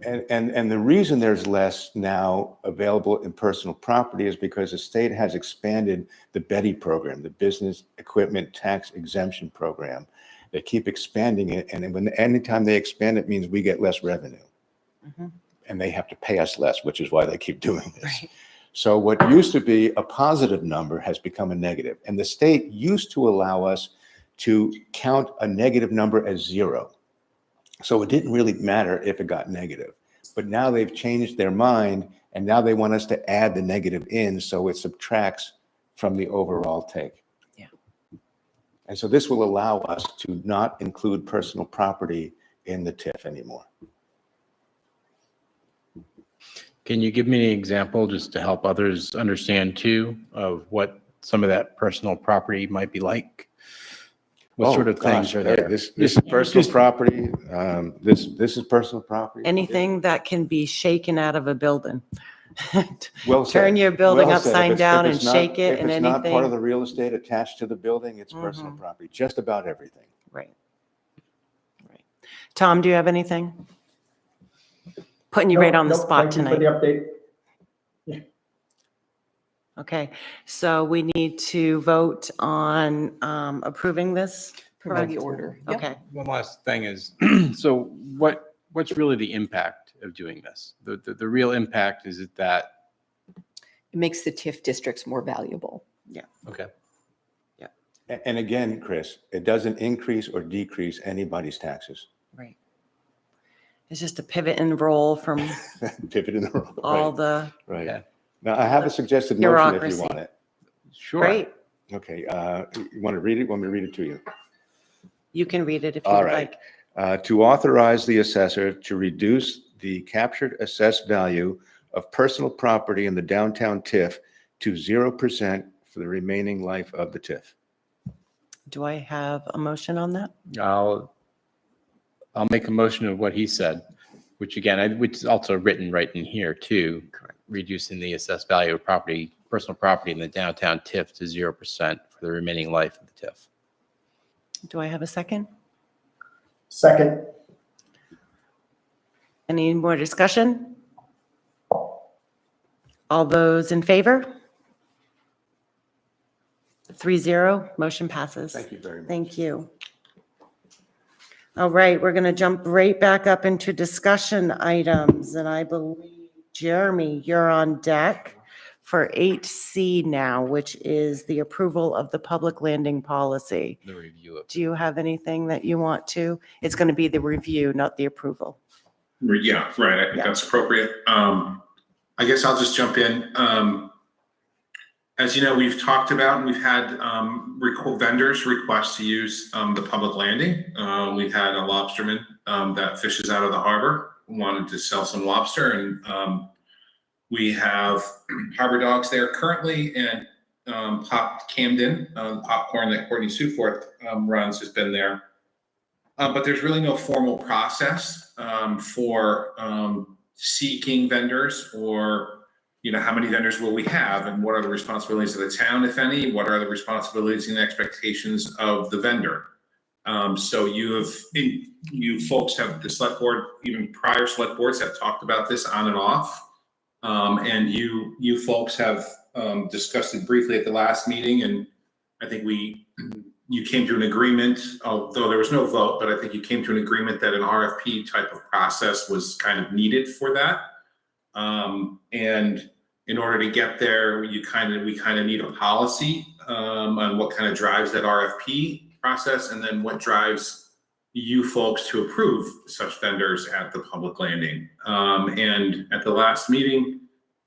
And the reason there's less now available in personal property is because the state has expanded the BETI program, the Business Equipment Tax Exemption Program. They keep expanding it, and anytime they expand it means we get less revenue. Mhm. And they have to pay us less, which is why they keep doing this. Right. So what used to be a positive number has become a negative. And the state used to allow us to count a negative number as 0. So it didn't really matter if it got negative. But now they've changed their mind, and now they want us to add the negative in so it subtracts from the overall take. Yeah. And so this will allow us to not include personal property in the TIF anymore. Can you give me an example just to help others understand too of what some of that personal property might be like? What Oh, sort of things gosh, are there? This is personal property. This is personal property. Anything that can be shaken out of a building. Well said. Turn your building Well said. If upside it's- down if and it's not- shake it and If it's not part of anything. the real estate attached to the building, it's personal Mhm. property, just about everything. Right. Right. Tom, do you have anything? Putting you right on the Nope, spot thank you for the tonight. update. Okay, so we need to vote on approving this? Per the correct? order. Yep. Okay, One last thing is, so what's really the impact of doing this? The real impact is that, It makes the TIF districts more valuable. okay, And again, Chris, it doesn't increase or decrease anybody's taxes. right. It's just a pivot and roll from Pivot in the road. all the, Right. Yeah. Now, I have a suggested motion if Bureaucracy. you want it. sure. right? Okay, you want to read it? Want me to read it to you? You can read it if you All would right. like. To authorize the assessor to reduce the captured assessed value of personal property in the downtown TIF to 0% for the remaining life of the TIF. Do I have a motion on that? I'll make a motion of what he said, which again, which is also written right in here too. Reducing the assessed value of property, personal property in the downtown TIF to 0% for the remaining life of the TIF. Do I have a second? Second, Any more discussion? All those in favor? 3-0, motion passes. Thank you very much. Thank you. All right, we're going to jump right back up into discussion items, and I believe, Jeremy, you're on deck for 8C now, which is the approval of the public landing policy. The review of. Do you have anything that you want to? It's going to be the review, not the approval. Yeah, right. I think Yeah. that's appropriate. I guess I'll just jump in. As you know, we've talked about, and we've had vendors request to use the public landing. We've had a lobsterman that fishes out of the harbor, wanted to sell some lobster, and we have harbor dogs there currently, and Camden, popcorn that Courtney Suforth runs has been there. But there's really no formal process for seeking vendors, or how many vendors will we have, and what are the responsibilities of the town, if any? What are the responsibilities and expectations of the vendor? So you folks have, the select board, even prior select boards have talked about this on and off. And you folks have discussed it briefly at the last meeting, and I think you came to an agreement, although there was no vote, but I think you came to an agreement that an RFP type of process was kind of needed for that. And in order to get there, we kind of need a policy on what kind of drives that RFP process, and then what drives you folks to approve such vendors at the public landing. And at the last meeting,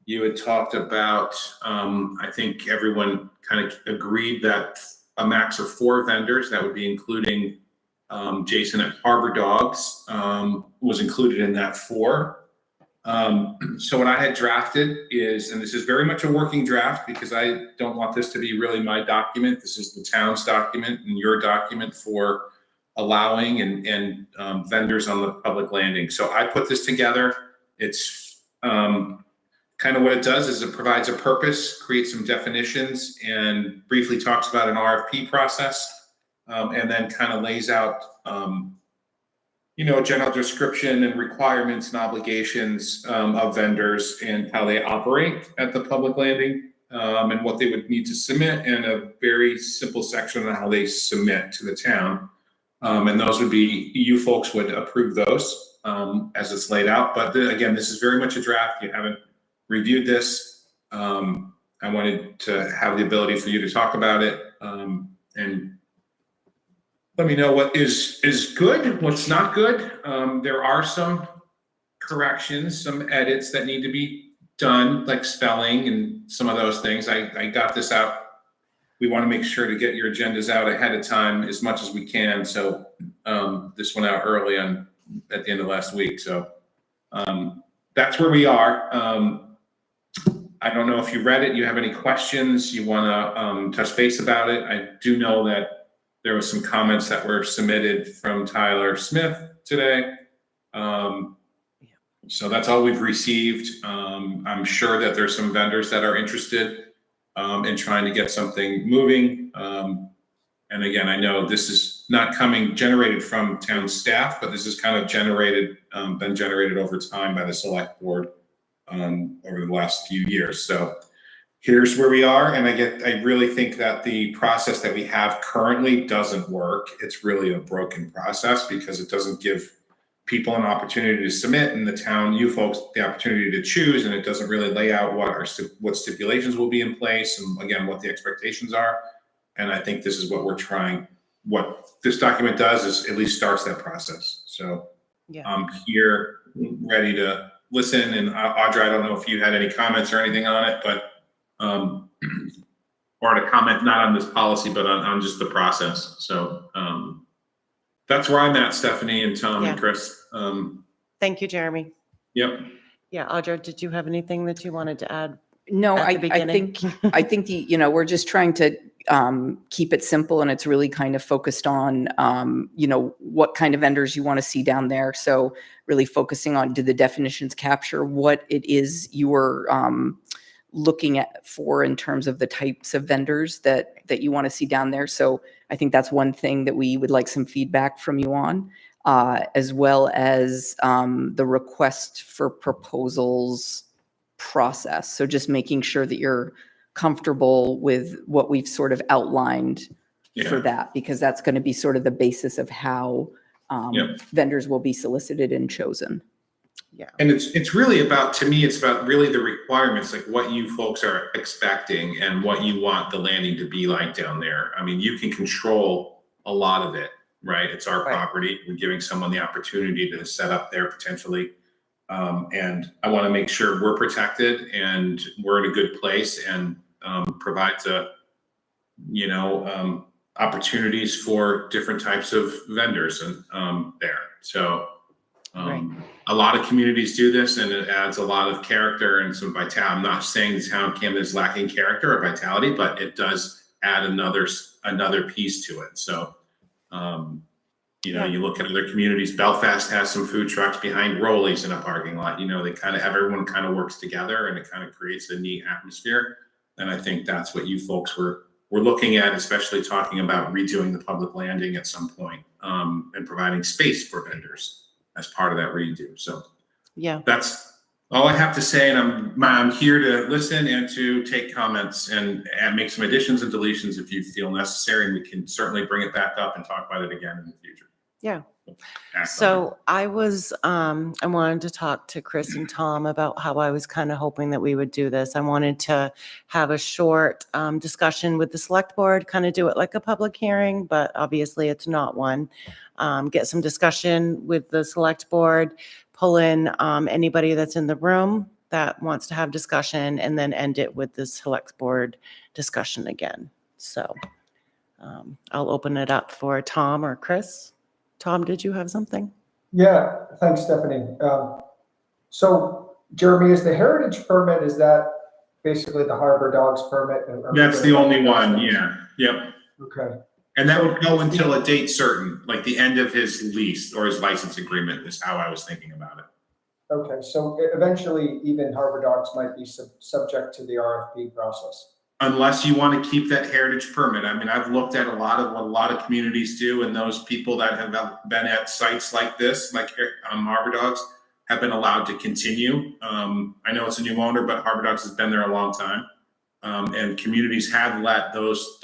you had talked about, I think everyone kind of agreed that a max of 4 vendors, that would be including Jason at Harbor Dogs, was included in that 4. So what I had drafted is, and this is very much a working draft because I don't want this to be really my document. This is the town's document and your document for allowing and vendors on the public landing. So I put this together. It's kind of what it does is it provides a purpose, creates some definitions, and briefly talks about an RFP process, and then kind of lays out a general description and requirements and obligations of vendors and how they operate at the public landing, and what they would need to submit, and a very simple section on how they submit to the town. And those would be, you folks would approve those as it's laid out. But again, this is very much a draft. You haven't reviewed this. I wanted to have the ability for you to talk about it, and let me know what is good, what's not good. There are some corrections, some edits that need to be done, like spelling and some of those things. I got this out. We want to make sure to get your agendas out ahead of time as much as we can. So this went out early at the end of last week. So that's where we are. I don't know if you read it, you have any questions, you want to touch base about it. I do know that There was some comments that were submitted from Tyler Smith today. So that's all we've received. I'm sure that there's some vendors that are interested in trying to get something moving. And again, I know this is not generated from town staff, but this is kind of been generated over time by the select board over the last few years. So here's where we are. And I really think that the process that we have currently doesn't work. It's really a broken process because it doesn't give people an opportunity to submit and the town, you folks, the opportunity to choose. And it doesn't really lay out what stipulations will be in place and again, what the expectations are. And I think this is what this document does is at least starts that process. So Yeah. I'm here ready to listen. And Audra, I don't know if you had any comments or anything on it, but or to comment not on this policy, but on just the process. So that's where I'm at, Stephanie and Tom Yeah. and Chris. Thank you, Jeremy. Yep. Yeah, Audra, did you have anything that you wanted to add? No, At the I beginning. think we're just trying to keep it simple, and it's really kind of focused on, what kind of vendors you want to see down there. So really focusing on, do the definitions capture what it is you are looking at for in terms of the types of vendors that you want to see down there. So I think that's one thing that we would like some feedback from you on, as well as the request for proposals process. So just making sure that you're comfortable with what we've sort of outlined for Yeah. that, because that's going to be sort of the basis of how Yep. vendors will be solicited and chosen. Yeah. And it's really about, to me, it's about really the requirements, like what you folks are expecting and what you want the landing to be like down there. I mean, you can control a lot of it, right? It's our Right. property. We're giving someone the opportunity to set up there potentially. And I want to make sure we're protected and we're in a good place and provides opportunities for different types of vendors and there. So Right. a lot of communities do this and it adds a lot of character and some vitality. I'm not saying the town of Camden is lacking character or vitality, but it does add another piece to it. So, you look at other communities, Belfast has some food trucks behind Rollies in a parking lot, everyone kind of works together and it kind of creates a neat atmosphere. And I think that's what you folks were looking at, especially talking about redoing the public landing at some point, and providing space for vendors as part of that redo. So Yeah. that's all I have to say. And I'm here to listen and to take comments and make some additions and deletions if you feel necessary. And we can certainly bring it back up and talk about it again in the future. Yeah. Act on it. So I wanted to talk to Chris and Tom about how I was kind of hoping that we would do this. I wanted to have a short discussion with the select board, kind of do it like a public hearing, but obviously it's not one. Get some discussion with the select board, pull in anybody that's in the room that wants to have discussion, and then end it with the select board discussion again. So I'll open it up for Tom or Chris. Tom, did you have something? Yeah, thanks, Stephanie. So Jeremy, is the heritage permit, is that basically the Harbor Dogs permit? That's the only one. Yeah. Yep. Okay. And that would go until a date certain, like the end of his lease or his license agreement is how I was thinking about it. Okay, so eventually even Harbor Dogs might be subject to the RFP process. Unless you want to keep that heritage permit. I mean, I've looked at a lot of what a lot of communities do, and those people that have been at sites like this, like Harbor Dogs, have been allowed to continue. I know it's a new owner, but Harbor Dogs has been there a long time. And communities have let those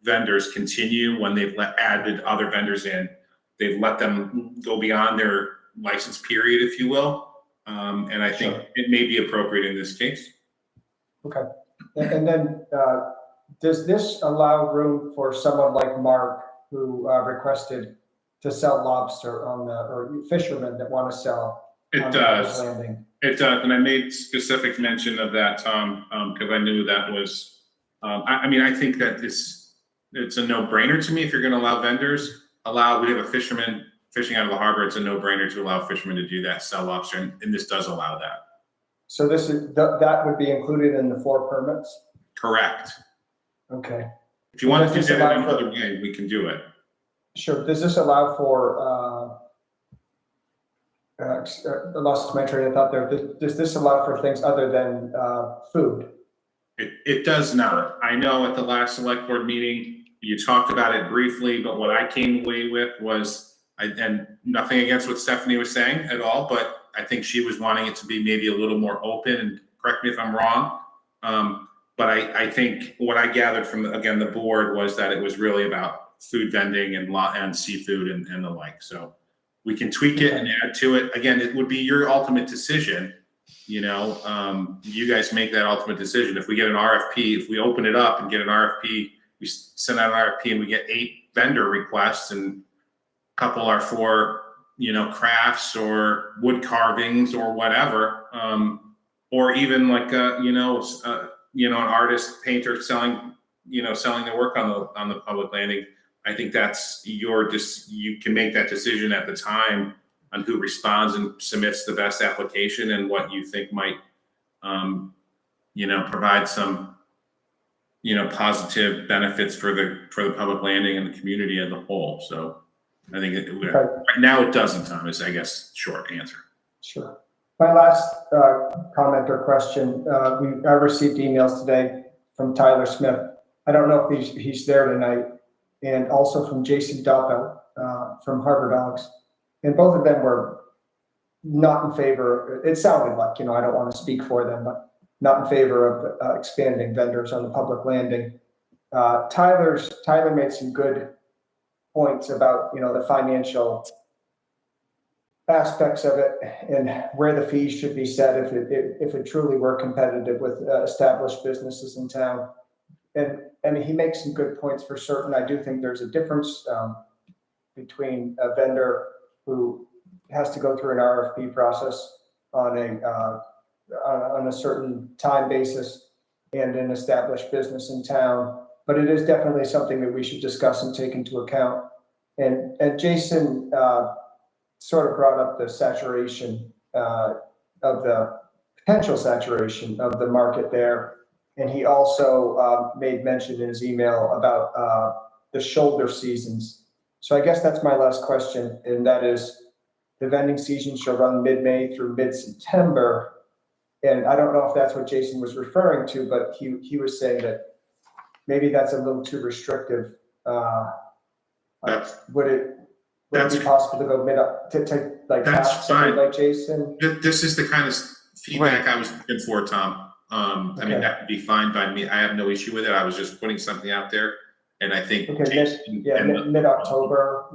vendors continue when they've added other vendors in. They've let them go beyond their license period, if you will. And I think it may be appropriate in this case. Okay. And then does this allow room for someone like Mark who requested to sell lobster on or fishermen that want to sell? It does. It does. And I made specific mention of that, Tom, because I knew that was, I think that it's a no-brainer to me. If you're going to allow vendors, we have a fisherman fishing out of the harbor. It's a no-brainer to allow fishermen to do that, sell lobster, and this does allow that. So that would be included in the 4 permits? Correct. Okay. If you want to Does do this that allow in for- another way, we can do it. Sure. Does this allow for, I lost my train of thought there. Does this allow for things other than food? It does not. I know at the last select board meeting, you talked about it briefly, but what I came away with was, and nothing against what Stephanie was saying at all, but I think she was wanting it to be maybe a little more open, and correct me if I'm wrong. But I think what I gathered from, again, the board was that it was really about food vending and seafood and the like. So we can tweak it and add to it. Again, it would be your ultimate decision. You guys make that ultimate decision. If we get an RFP, if we open it up and get an RFP, we send out an RFP and we get 8 vendor requests, and a couple are for, crafts or wood carvings or whatever. Or even like, an artist, painter selling their work on the public landing. I think that's you can make that decision at the time on who responds and submits the best application and what you think might, provide some, positive benefits for the public landing and the community as a whole. So I think right now it doesn't, Thomas, I guess, short answer. Sure. My last comment or question, I received emails today from Tyler Smith. I don't know if he's there tonight, and also from Jason Doppel from Harbor Dogs. And both of them were not in favor. It sounded like, I don't want to speak for them, but not in favor of expanding vendors on the public landing. Tyler made some good points about, the financial aspects of it and where the fees should be set if it truly were competitive with established businesses in town. And he makes some good points for certain. I do think there's a difference between a vendor who has to go through an RFP process on a certain time basis and an established business in town. But it is definitely something that we should discuss and take into account. And Jason sort of brought up the saturation of the potential saturation of the market there. And he also made mention in his email about the shoulder seasons. So I guess that's my last question, and that is, the vending season shall run mid-May through mid-September. And I don't know if that's what Jason was referring to, but he was saying that maybe that's a little too restrictive. Would it be possible to go to take like That's fine. like Jason? This is the kind of feedback I was looking for, Tom. I mean, that would be fine by me. I have no issue with it. I was just putting something out there. And I think mid-October,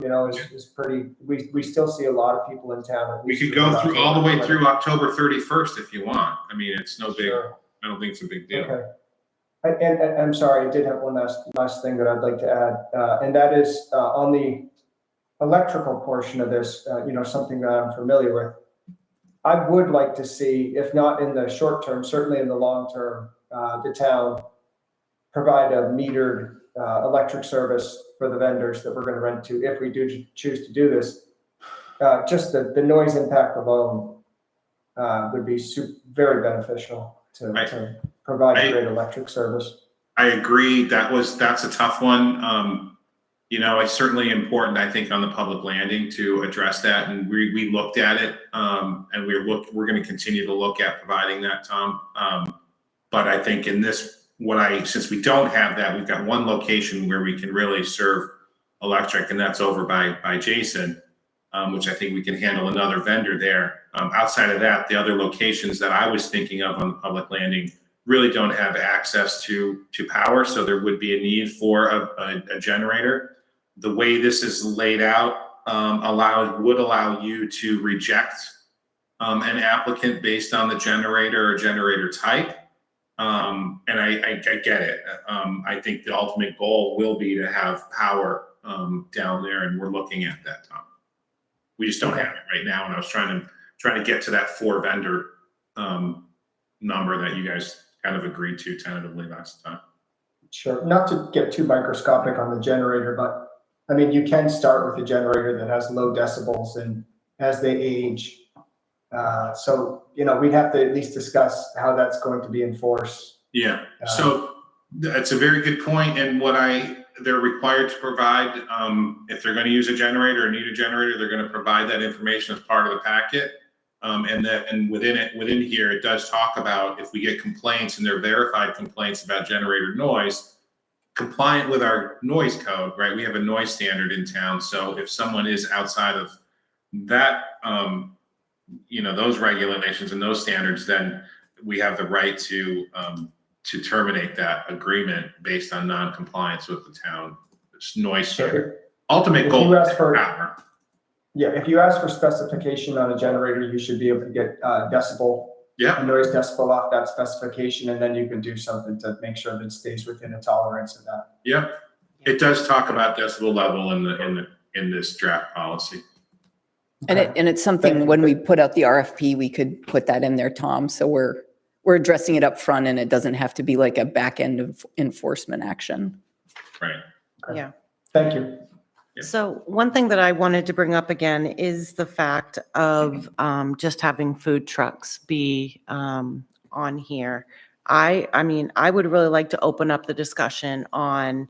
is pretty, we still see a lot of people in town. We could go through all the way through October 31st if you want. I mean, it's no big, Sure. I don't think it's a big deal. Okay. And I'm sorry, I did have one last thing that I'd like to add, and that is on the electrical portion of this, something that I'm familiar with. I would like to see, if not in the short term, certainly in the long term, the town provide a metered electric service for the vendors that we're going to rent to, if we do choose to do this. Just the noise impact alone would be very beneficial to provide great electric service. I agree. That's a tough one. It's certainly important, I think, on the public landing to address that. And we looked at it, and we're going to continue to look at providing that, Tom. But I think in this, since we don't have that, we've got one location where we can really serve electric, and that's over by Jason, which I think we can handle another vendor there. Outside of that, the other locations that I was thinking of on the public landing really don't have access to power, so there would be a need for a generator. The way this is laid out would allow you to reject an applicant based on the generator or generator type. And I get it. I think the ultimate goal will be to have power down there, and we're looking at that, Tom. We just don't have it right now, and I was trying to get to that 4 vendor number that you guys kind of agreed to tentatively last time. Sure. Not to get too microscopic on the generator, but I mean, you can start with a generator that has low decibels, and as they age, so we'd have to at least discuss how that's going to be enforced. Yeah. So That's a very good point, and they're required to provide, if they're gonna use a generator or need a generator, they're gonna provide that information as part of the packet. And within here, it does talk about if we get complaints and they're verified complaints about generator noise, compliant with our noise code, right? We have a noise standard in town, so if someone is outside of that, those regulations and those standards, then we have the right to terminate that agreement based on non-compliance with the town noise standard. Ultimate If goal you is ask for- power. Yeah, if you ask for specification on a generator, you should be able to get decibel, Yeah, noise decibel off that specification, and then you can do something to make sure that it stays within a tolerance of that. yeah. It does talk about decibel level in this draft policy. And it's something, when we put out the RFP, we could put that in there, Tom. So we're addressing it up front, and it doesn't have to be like a back end of enforcement action. Right. Yeah. Thank you. Yeah. So one thing that I wanted to bring up again is the fact of just having food trucks be on here. I mean, I would really like to open up the discussion on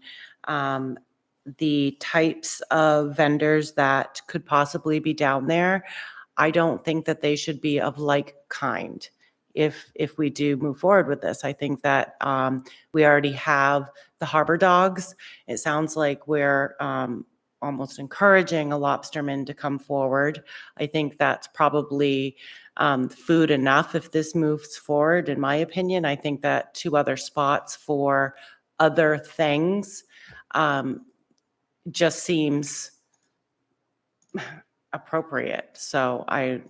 the types of vendors that could possibly be down there. I don't think that they should be of like kind. If we do move forward with this, I think that we already have the harbor dogs. It sounds like we're almost encouraging a lobsterman to come forward. I think that's probably food enough if this moves forward, in my opinion. I think that 2 other spots for other things just seems appropriate. So I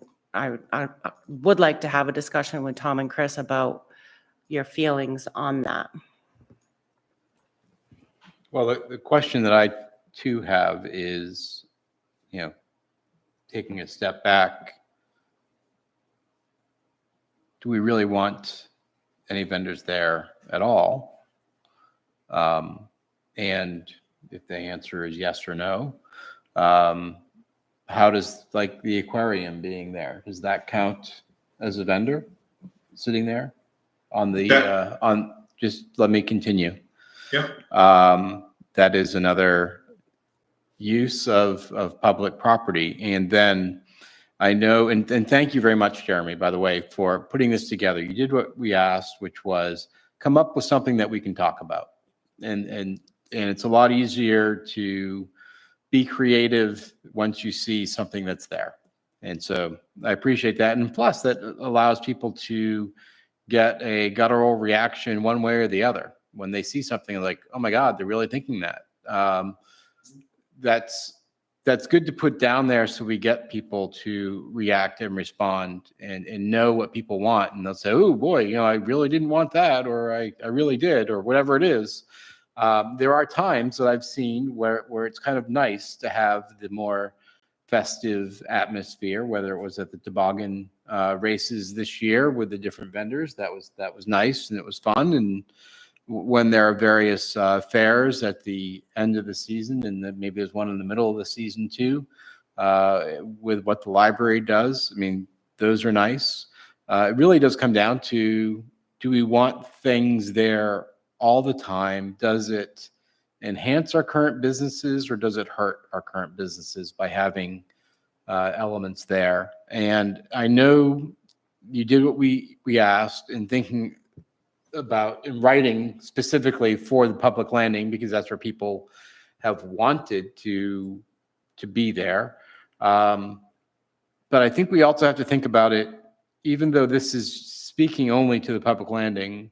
would like to have a discussion with Tom and Chris about your feelings on that. Well, the question that I too have is, taking a step back, do we really want any vendors there at all? And if the answer is yes or no, how does like the aquarium being there, does that count as a vendor sitting there on the, just let me continue. Yep. That is another use of public property. And then I know, and thank you very much, Jeremy, by the way, for putting this together. You did what we asked, which was come up with something that we can talk about. And it's a lot easier to be creative once you see something that's there. And so I appreciate that. And plus that allows people to get a guttural reaction one way or the other when they see something like, oh my God, they're really thinking that. That's good to put down there so we get people to react and respond and know what people want. And they'll say, oh boy, I really didn't want that, or I really did, or whatever it is. There are times that I've seen where it's kind of nice to have the more festive atmosphere, whether it was at the toboggan races this year with the different vendors. That was nice and it was fun. And when there are various fairs at the end of the season, and then maybe there's one in the middle of the season too, with what the library does. I mean, those are nice. It really does come down to, do we want things there all the time? Does it enhance our current businesses or does it hurt our current businesses by having elements there? And I know you did what we asked in thinking about in writing specifically for the public landing, because that's where people have wanted to be there. But I think we also have to think about it, even though this is speaking only to the public landing,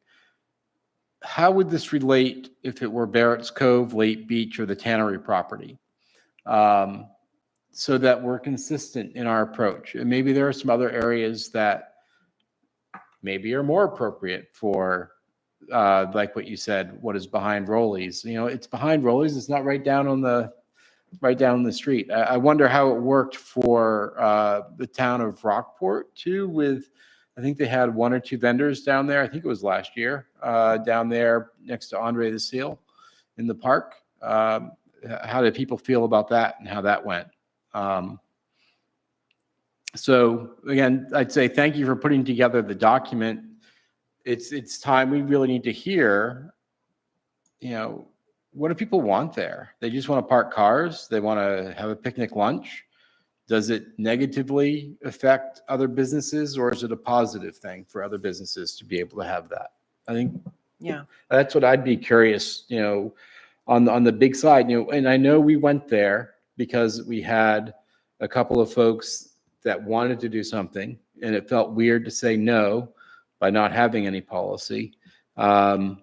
how would this relate if it were Barrett's Cove, Lake Beach, or the Tannery property? So that we're consistent in our approach. And maybe there are some other areas that maybe are more appropriate for, like what you said, what is behind Rollies. It's behind Rollies. It's not right down the street. I wonder how it worked for the town of Rockport too, with, I think they had 1 or 2 vendors down there. I think it was last year, down there next to Andre the Seal in the park. How did people feel about that and how that went? So again, I'd say thank you for putting together the document. It's time we really need to hear what do people want there? They just want to park cars. They want to have a picnic lunch. Does it negatively affect other businesses, or is it a positive thing for other businesses to be able to have that? I think Yeah. that's what I'd be curious, on the big side, and I know we went there because we had a couple of folks that wanted to do something, and it felt weird to say no by not having any policy. So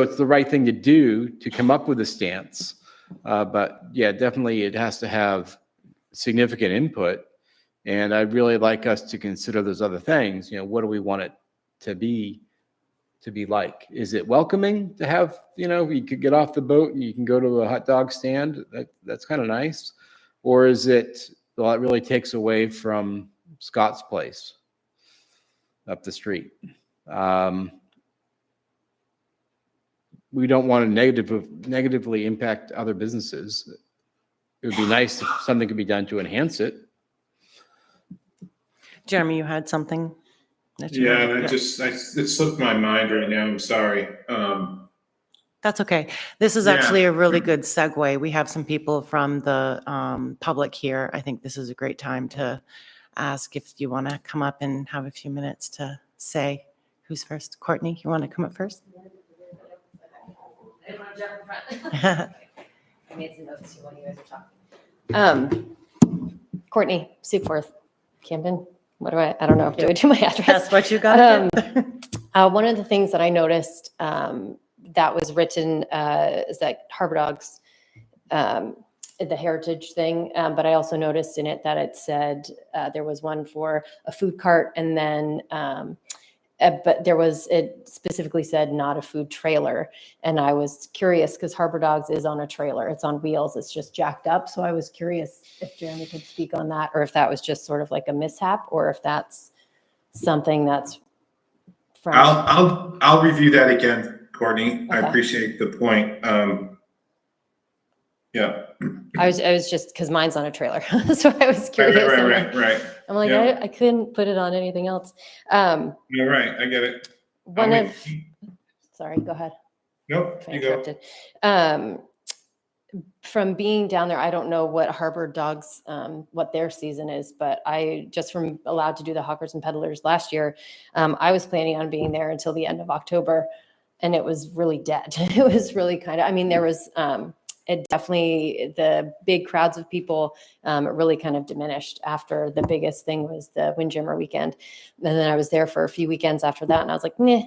it's the right thing to do to come up with a stance. But yeah, definitely it has to have significant input. And I'd really like us to consider those other things. What do we want it to be like? Is it welcoming to have, you could get off the boat and you can go to a hot dog stand? That's kind of nice. Or is it, well, it really takes away from Scott's Place up the street? We don't want to negatively impact other businesses. It would be nice if something could be done to enhance it. Jeremy, you had something? that you Yeah, wanted- and it slipped my mind right now. I'm sorry. That's okay. This is Yeah. actually a really good segue. We have some people from the public here. I think this is a great time to ask if you want to come up and have a few minutes to say who's first. Courtney, you want to come up first? I didn't want to jump in front. I made some notes while you guys were talking. Courtney, Seaforth, Camden. What do I don't know. Do I do my address? That's what you got. One of the things that I noticed that was written is that Harbor Dogs, the heritage thing, but I also noticed in it that it said there was one for a food cart, and then but it specifically said not a food trailer. And I was curious because Harbor Dogs is on a trailer. It's on wheels. It's just jacked up. So I was curious if Jeremy could speak on that, or if that was just sort of like a mishap, or if that's something that's from. I'll review that again, Courtney. I Okay. appreciate the point. Yeah. I was just because mine's on a trailer, so I was curious. Right. I'm like, Yeah. I couldn't put it on anything else. You're right. I get it. Sorry, go ahead. Nope, If I you go. interrupted. From being down there, I don't know what Harbor Dogs, what their season is, but I just from allowed to do the Hawkers and Peddlers last year, I was planning on being there until the end of October, and it was really dead. It was really kind of, I mean, there was, it definitely, the big crowds of people, really kind of diminished after the biggest thing was the Windjammer weekend. And then I was there for a few weekends after that, and I was like, nah.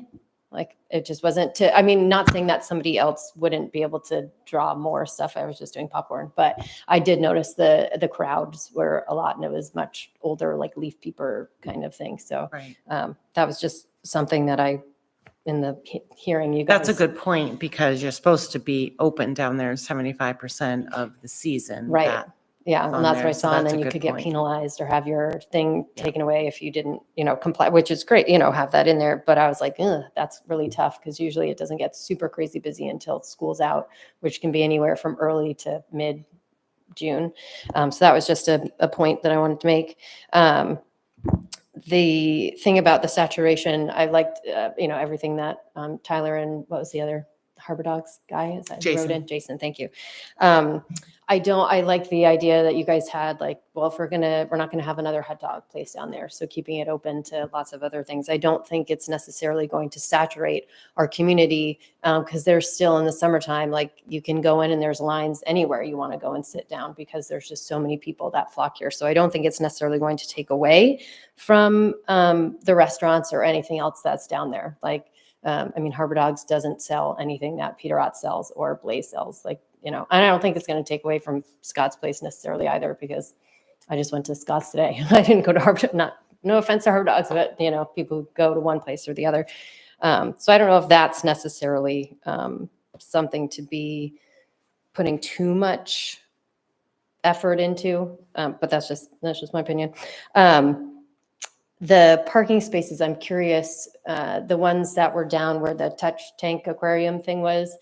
Like it just wasn't I mean, not saying that somebody else wouldn't be able to draw more stuff. I was just doing popcorn, but I did notice the crowds were a lot, and it was much older, like leaf peeper kind of thing. So Right. that was just something that in the hearing you guys. That's a good point because you're supposed to be open down there 75% of the season. Right. That- Yeah, on and that's what there, I so saw. And that's then a you good could get point. penalized or have your thing taken away if you didn't, comply, which is great, have that in there. But I was like, that's really tough because usually it doesn't get super crazy busy until school's out, which can be anywhere from early to mid-June. So that was just a point that I wanted to make. The thing about the saturation, I liked, everything that Tyler and what was the other Harbor Dogs guy? Is that who wrote Jason. in? Jason, thank you. I like the idea that you guys had, like, well, if we're not gonna have another hot dog place down there, so keeping it open to lots of other things. I don't think it's necessarily going to saturate our community because there's still in the summertime, like you can go in and there's lines anywhere you want to go and sit down because there's just so many people that flock here. So I don't think it's necessarily going to take away from the restaurants or anything else that's down there. Like, I mean, Harbor Dogs doesn't sell anything that Peter Ott sells or Blaze sells. Like, and I don't think it's going to take away from Scott's Place necessarily either, because I just went to Scott's today. I didn't go to Harbor. No offense to Harbor Dogs, but people who go to one place or the other. So I don't know if that's necessarily something to be putting too much effort into, but that's just my opinion. The parking spaces, I'm curious, the ones that were down where the touch tank aquarium thing was,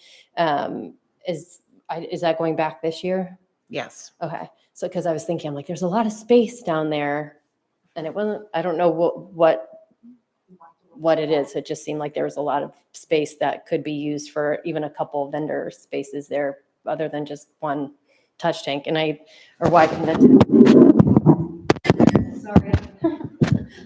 is that going back this year? Yes. Okay. So, because I was thinking, I'm like, there's a lot of space down there, and it wasn't, I don't know what what it is. It just seemed like there was a lot of space that could be used for even a couple vendor spaces there, other than just one touch tank. And why couldn't sorry.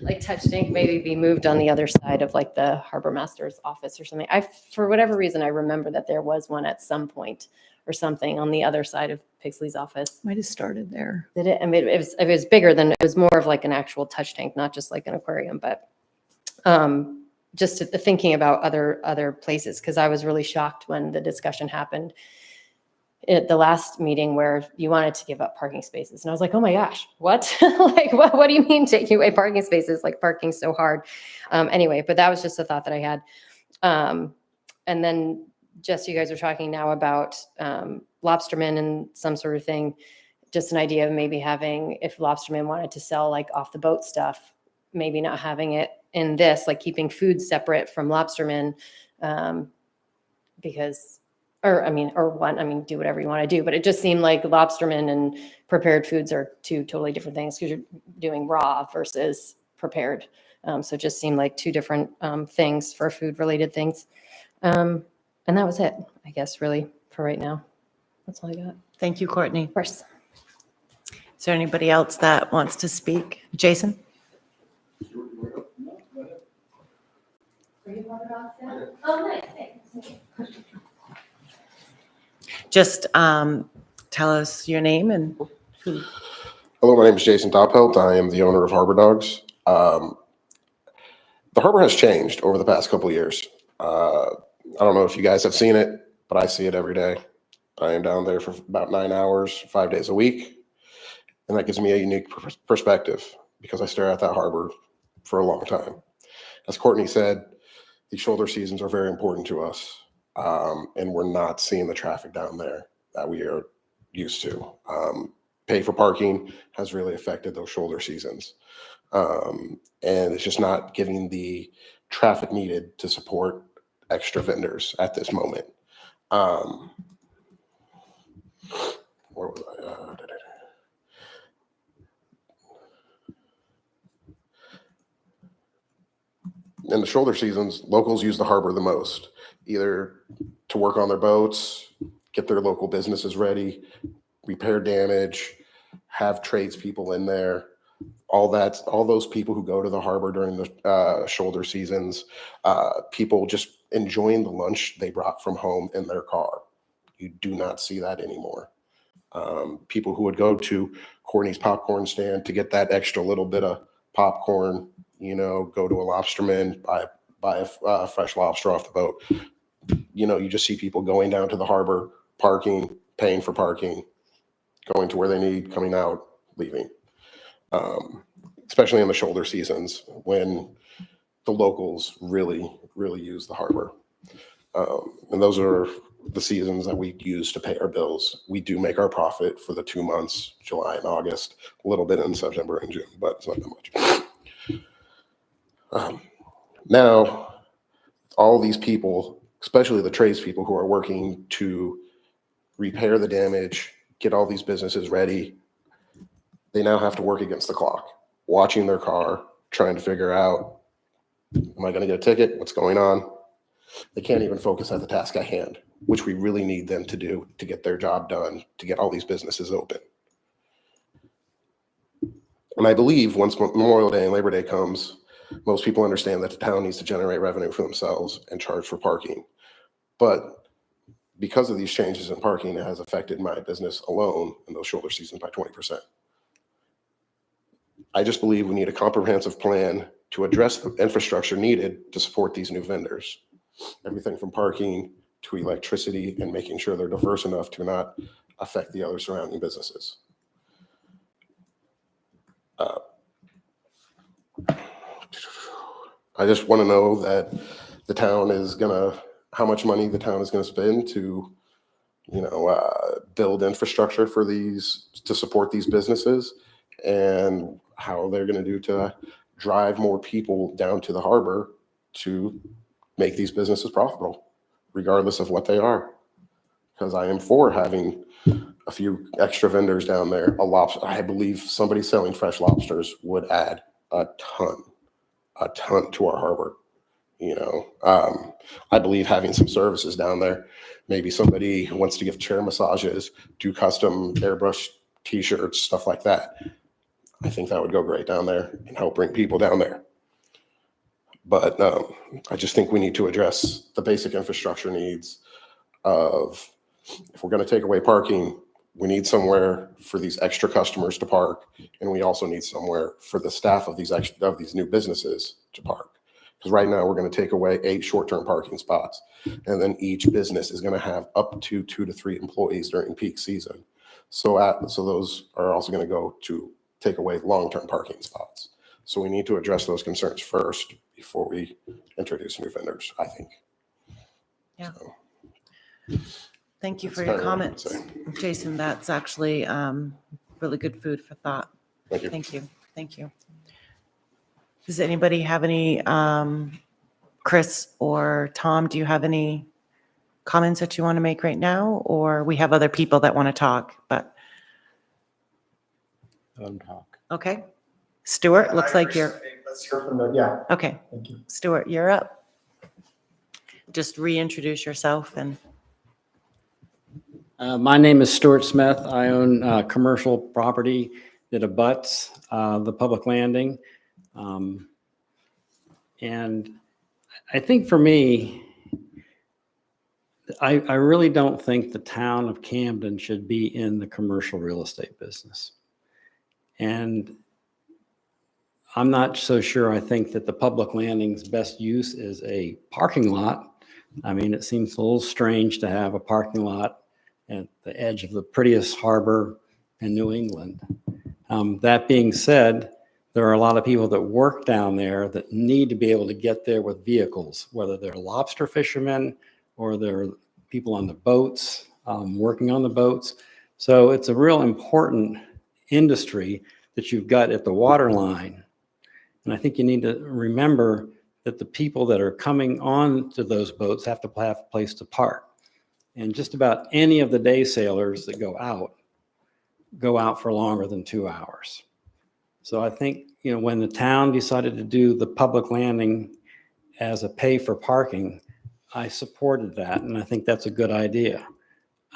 Like touch tank maybe be moved on the other side of like the harbor master's office or something. For whatever reason, I remember that there was one at some point or something on the other side of Pixley's office. Might have started there. Did it? I mean, it was bigger than, it was more of like an actual touch tank, not just like an aquarium, but just thinking about other places, because I was really shocked when the discussion happened at the last meeting where you wanted to give up parking spaces. And I was like, oh my gosh, what? Like, what do you mean taking away parking spaces? Like, parking's so hard. Anyway, but that was just a thought that I had. And then just, you guys are talking now about Lobsterman and some sort of thing. Just an idea of maybe having, if Lobsterman wanted to sell like off the boat stuff, maybe not having it in this, like keeping food separate from Lobsterman, because, do whatever you want to do. But it just seemed like Lobsterman and prepared foods are two totally different things, because you're doing raw versus prepared. So it just seemed like two different things for food related things. And that was it, I guess, really, for right now. That's all I got. Thank you, Courtney. Of course. Is there anybody else that wants to speak? Jason? Just tell us your name and who. Hello, my name is Jason Doppelt. I am the owner of Harbor Dogs. The harbor has changed over the past couple of years. I don't know if you guys have seen it, but I see it every day. I am down there for about 9 hours, 5 days a week. And that gives me a unique perspective, because I stare at that harbor for a long time. As Courtney said, the shoulder seasons are very important to us. And we're not seeing the traffic down there that we are used to. Pay for parking has really affected those shoulder seasons. And it's just not giving the traffic needed to support extra vendors at this moment. Where was I? In the shoulder seasons, locals use the harbor the most, either to work on their boats, get their local businesses ready, repair damage, have tradespeople in there. All those people who go to the harbor during the shoulder seasons, people just enjoying the lunch they brought from home in their car. You do not see that anymore. People who would go to Courtney's popcorn stand to get that extra little bit of popcorn, go to a Lobsterman, buy a fresh lobster off the boat. You just see people going down to the harbor, parking, paying for parking, going to where they need, coming out, leaving. Especially in the shoulder seasons when the locals really, really use the harbor. And those are the seasons that we use to pay our bills. We do make our profit for the 2 months, July and August, a little bit in September and June, but it's not that much. Now, all these people, especially the tradespeople who are working to repair the damage, get all these businesses ready, they now have to work against the clock, watching their car, trying to figure out, am I going to get a ticket? What's going on? They can't even focus at the task at hand, which we really need them to do to get their job done, to get all these businesses open. And I believe once Memorial Day and Labor Day comes, most people understand that the town needs to generate revenue for themselves and charge for parking. But because of these changes in parking, it has affected my business alone in those shoulder seasons by 20%. I just believe we need a comprehensive plan to address the infrastructure needed to support these new vendors. Everything from parking to electricity, and making sure they're diverse enough to not affect the other surrounding businesses. I just want to know that the town is how much money the town is gonna spend to, build infrastructure for to support these businesses, and how they're gonna do to drive more people down to the harbor to make these businesses profitable, regardless of what they are. Because I am for having a few extra vendors down there. I believe somebody selling fresh lobsters would add a ton to our harbor. I believe having some services down there, maybe somebody who wants to give chair massages, do custom airbrush t-shirts, stuff like that. I think that would go great down there and help bring people down there. But I just think we need to address the basic infrastructure needs of, if we're going to take away parking, we need somewhere for these extra customers to park, and we also need somewhere for the staff of these new businesses to park. Because right now we're going to take away 8 short-term parking spots, and then each business is going to have up to 2 to 3 employees during peak season. So those are also going to go to take away long-term parking spots. So we need to address those concerns first before we introduce new vendors, I think. Yeah. So, Thank you that's for your kinda what I would comments. say. Jason, that's actually really good food for thought. Thank you. Thank you. Thank you. Does anybody have any, Chris or Tom, do you have any comments that you want to make right now? Or we have other people that want to talk, but, Let them talk. okay. Stuart, looks like you're, Let's hear from the, yeah, okay. thank you. Stuart, you're up. Just reintroduce yourself and, My name is Stuart Smith. I own commercial property that abuts the public landing. And I think for me, I really don't think the town of Camden should be in the commercial real estate business. And I'm not so sure I think that the public landing's best use is a parking lot. I mean, it seems a little strange to have a parking lot at the edge of the prettiest harbor in New England. That being said, there are a lot of people that work down there that need to be able to get there with vehicles, whether they're lobster fishermen or they're people on the boats, working on the boats. So it's a real important industry that you've got at the water line. And I think you need to remember that the people that are coming on to those boats have to have a place to park. And just about any of the day sailors that go out for longer than 2 hours. So I think, when the town decided to do the public landing as a pay for parking, I supported that, and I think that's a good idea.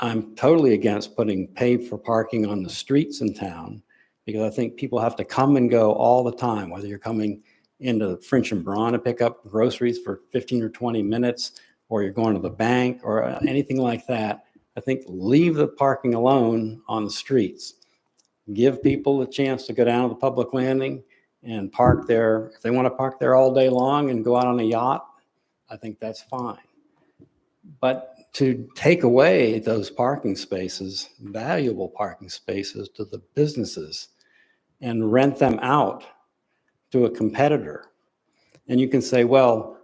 I'm totally against putting pay for parking on the streets in town, because I think people have to come and go all the time, whether you're coming into French and Braun to pick up groceries for 15 or 20 minutes, or you're going to the bank or anything like that. I think leave the parking alone on the streets. Give people a chance to go down to the public landing and park there. If they want to park there all day long and go out on a yacht, I think that's fine. But to take away those parking spaces, valuable parking spaces, to the businesses and rent them out to a competitor. And you can say, well,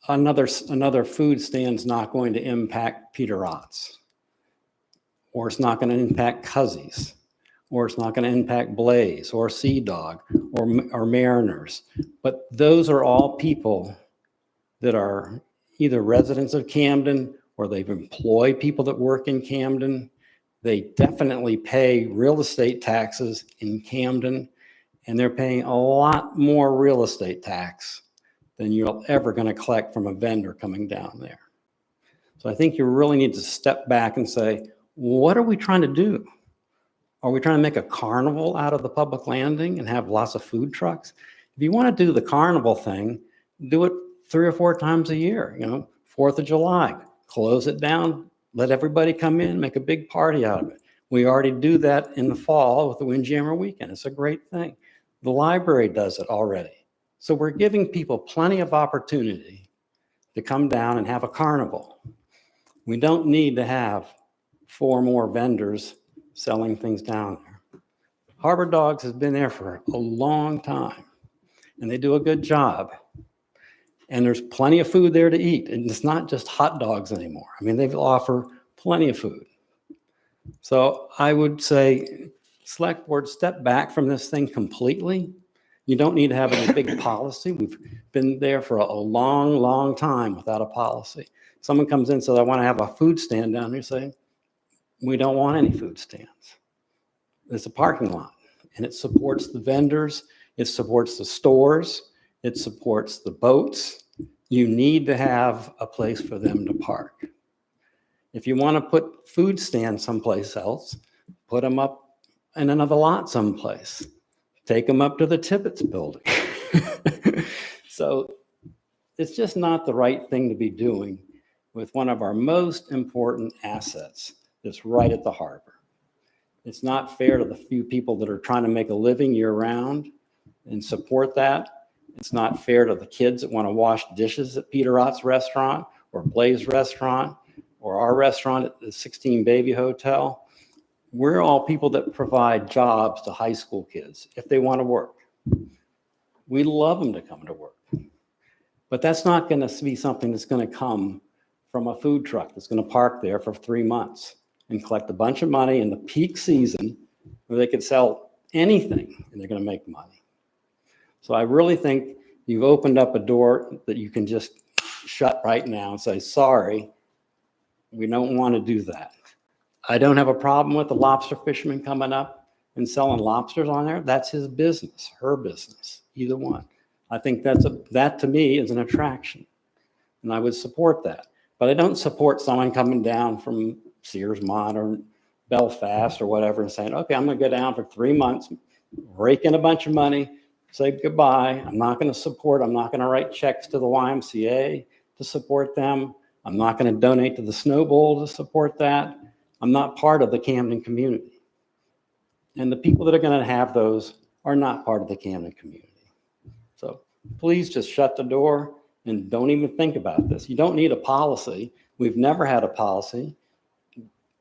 another food stand's not going to impact Peter Ott's, or it's not going to impact Cuzzy's, or it's not going to impact Blaze or Sea Dog or Mariners. But those are all people that are either residents of Camden or they've employed people that work in Camden. They definitely pay real estate taxes in Camden, and they're paying a lot more real estate tax than you're ever going to collect from a vendor coming down there. So I think you really need to step back and say, what are we trying to do? Are we trying to make a carnival out of the public landing and have lots of food trucks? If you want to do the carnival thing, do it 3 or 4 times a year. 4th of July, close it down, let everybody come in, make a big party out of it. We already do that in the fall with the Windjammer Weekend. It's a great thing. The library does it already. So we're giving people plenty of opportunity to come down and have a carnival. We don't need to have 4 more vendors selling things down there. Harbor Dogs has been there for a long time, and they do a good job. And there's plenty of food there to eat. And it's not just hot dogs anymore. I mean, they offer plenty of food. So I would say, select board, step back from this thing completely. You don't need to have any big policy. We've been there for a long, long time without a policy. Someone comes in and says, I want to have a food stand down here, saying, we don't want any food stands. It's a parking lot, and it supports the vendors. It supports the stores. It supports the boats. You need to have a place for them to park. If you want to put food stands someplace else, put them up in another lot someplace. Take them up to the Tibbetts building. So it's just not the right thing to be doing with one of our most important assets that's right at the harbor. It's not fair to the few people that are trying to make a living year round and support that. It's not fair to the kids that want to wash dishes at Peter Ott's restaurant or Blaze restaurant or our restaurant at the 16 Baby Hotel. We're all people that provide jobs to high school kids if they want to work. We love them to come to work. But that's not going to be something that's going to come from a food truck that's going to park there for 3 months and collect a bunch of money in the peak season where they could sell anything and they're going to make money. So I really think you've opened up a door that you can just shut right now and say, sorry, we don't want to do that. I don't have a problem with the lobster fisherman coming up and selling lobsters on there. That's his business, her business, either one. I think that to me is an attraction, and I would support that. But I don't support someone coming down from Sears Mott or Belfast or whatever and saying, okay, I'm going to go down for 3 months, rake in a bunch of money, say goodbye. I'm not going to support. I'm not going to write checks to the YMCA to support them. I'm not going to donate to the Snow Bowl to support that. I'm not part of the Camden community. And the people that are going to have those are not part of the Camden community. So please just shut the door and don't even think about this. You don't need a policy. We've never had a policy.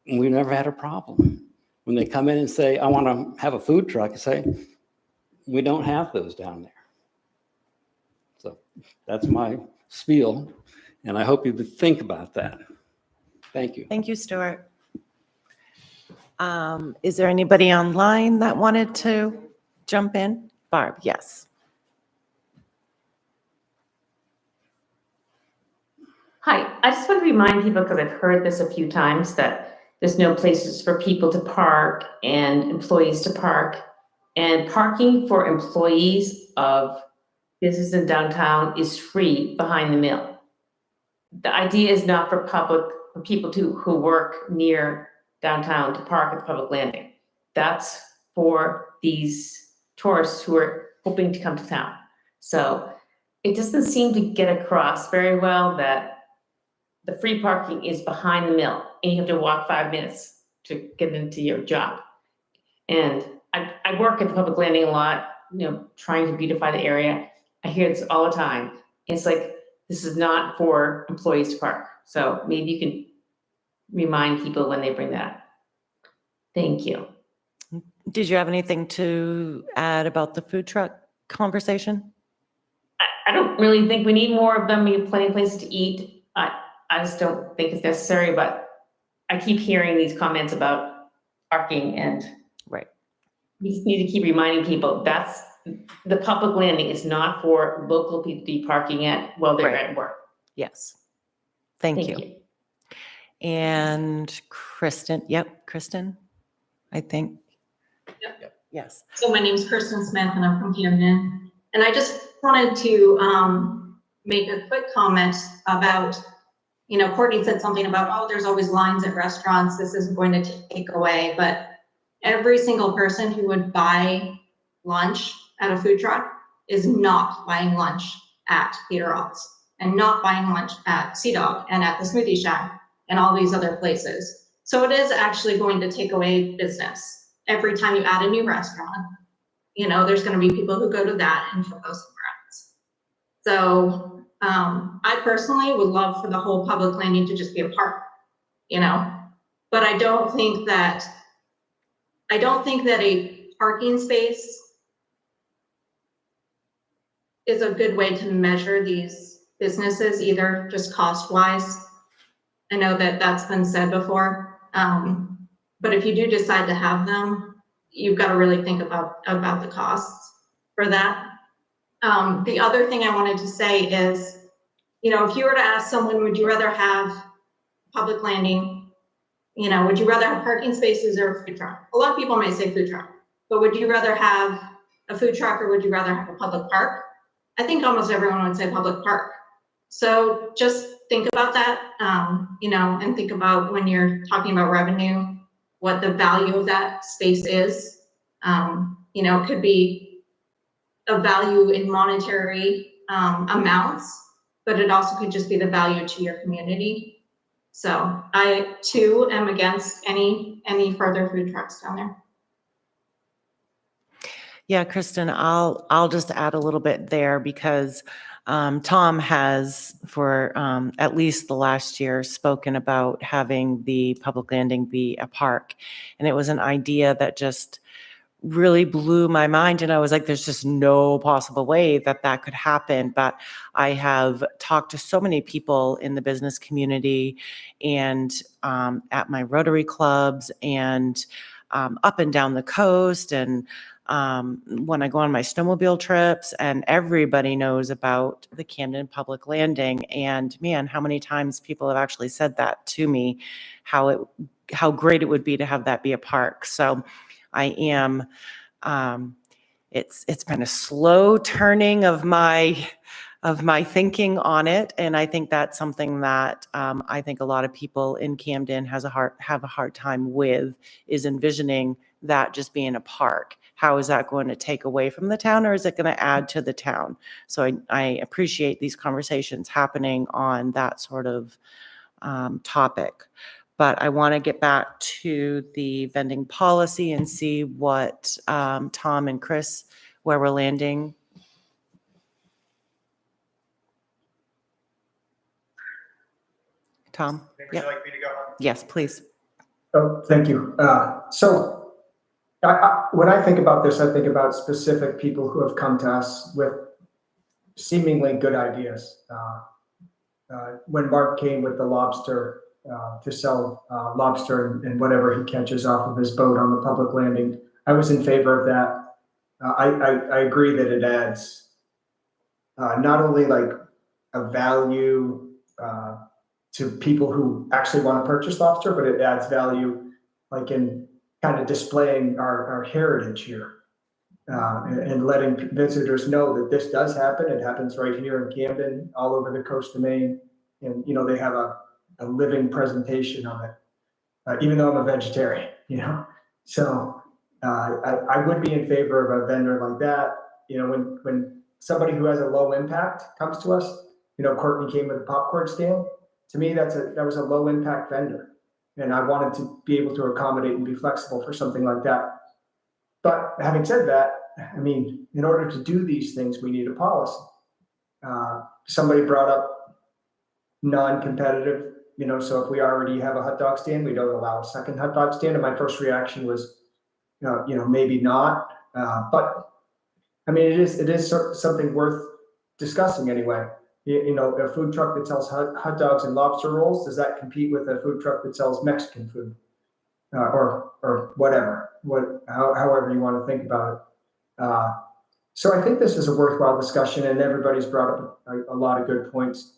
And we've never had a problem. When they come in and say, I want to have a food truck, I say, we don't have those down there. So that's my spiel. And I hope you would think about that. Thank you. Thank you, Stuart. Is there anybody online that wanted to jump in? Barb, yes. Hi, I just want to remind people, because I've heard this a few times, that there's no places for people to park and employees to park. And parking for employees of business in downtown is free behind the mill. The idea is not for people who work near downtown to park at the public landing. That's for these tourists who are hoping to come to town. So it doesn't seem to get across very well that the free parking is behind the mill and you have to walk 5 minutes to get into your job. And I work at the public landing a lot, trying to beautify the area. I hear this all the time. It's like, this is not for employees to park. So maybe you can remind people when they bring that. Thank you. Did you have anything to add about the food truck conversation? I don't really think we need more of them. We have plenty of places to eat. I just don't think it's necessary, but I keep hearing these comments about parking, and right. We just need to keep reminding people that's the public landing is not for local people to be parking at while they're at work. Yes. Thank you. And Kristen, Kristen, I think. Yep. Yes. So my name is Kristen Smith and I'm from Camden. And I just wanted to make a quick comment about, Courtney said something about, oh, there's always lines at restaurants. This isn't going to take away. But every single person who would buy lunch at a food truck is not buying lunch at Peter Ott's and not buying lunch at Sea Dog and at the Smoothie Shack and all these other places. So it is actually going to take away business. Every time you add a new restaurant, there's going to be people who go to that and she'll go somewhere else. So I personally would love for the whole public landing to just be a park, but I don't think that a parking space is a good way to measure these businesses either, just cost wise. I know that that's been said before, but if you do decide to have them, you've got to really think about the costs for that. The other thing I wanted to say is, if you were to ask someone, would you rather have public landing, would you rather have parking spaces or a food truck? A lot of people might say food truck, but would you rather have a food truck or would you rather have a public park? I think almost everyone would say public park. So just think about that, and think about when you're talking about revenue, what the value of that space is. It could be a value in monetary amounts, but it also could just be the value to your community. So I too am against any further food trucks down there. Yeah, Kristen, I'll just add a little bit there because Tom has for at least the last year spoken about having the public landing be a park. And it was an idea that just really blew my mind. And I was like, there's just no possible way that that could happen. But I have talked to so many people in the business community and at my Rotary clubs and up and down the coast and when I go on my snowmobile trips, and everybody knows about the Camden Public Landing. And man, how many times people have actually said that to me, how great it would be to have that be a park. So I am, it's been a slow turning of my thinking on it. And I think that's something that I think a lot of people in Camden have a hard time with, is envisioning that just being a park. How is that going to take away from the town, or is it going to add to the town? So I appreciate these conversations happening on that sort of topic. But I want to get back to the vending policy and see what Tom and Chris, where we're landing. Tom? Would you like me to go? Yes, please. Oh, thank you. So when I think about this, I think about specific people who have come to us with seemingly good ideas. When Mark came with the lobster to sell lobster and whatever he catches off of his boat on the public landing, I was in favor of that. I agree that it adds not only like a value to people who actually want to purchase lobster, but it adds value like in kind of displaying our heritage here and letting visitors know that this does happen. It happens right here in Camden, all over the coast of Maine. And, they have a living presentation of it, even though I'm a vegetarian, So I would be in favor of a vendor like that. When somebody who has a low impact comes to us, Courtney came with a popcorn stand. To me, that was a low impact vendor. And I wanted to be able to accommodate and be flexible for something like that. But having said that, in order to do these things, we need a policy. Somebody brought up non-competitive, so if we already have a hot dog stand, we don't allow a second hot dog stand. And my first reaction was, maybe not. But it is something worth discussing anyway. A food truck that sells hot dogs and lobster rolls, does that compete with a food truck that sells Mexican food? Or whatever, however you want to think about it. So I think this is a worthwhile discussion, and everybody's brought up a lot of good points.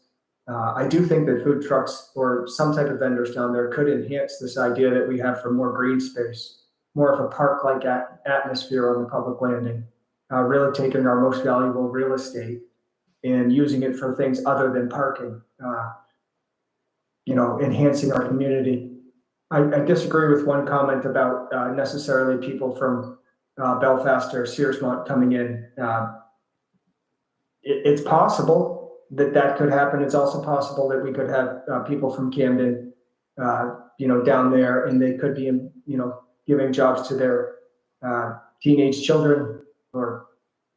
I do think that food trucks or some type of vendors down there could enhance this idea that we have for more green space, more of a park-like atmosphere on the public landing, really taking our most valuable real estate and using it for things other than parking, enhancing our community. I disagree with one comment about necessarily people from Belfast or Searsmont coming in. It's possible that could happen. It's also possible that we could have people from Camden, down there, and they could be, giving jobs to their teenage children or,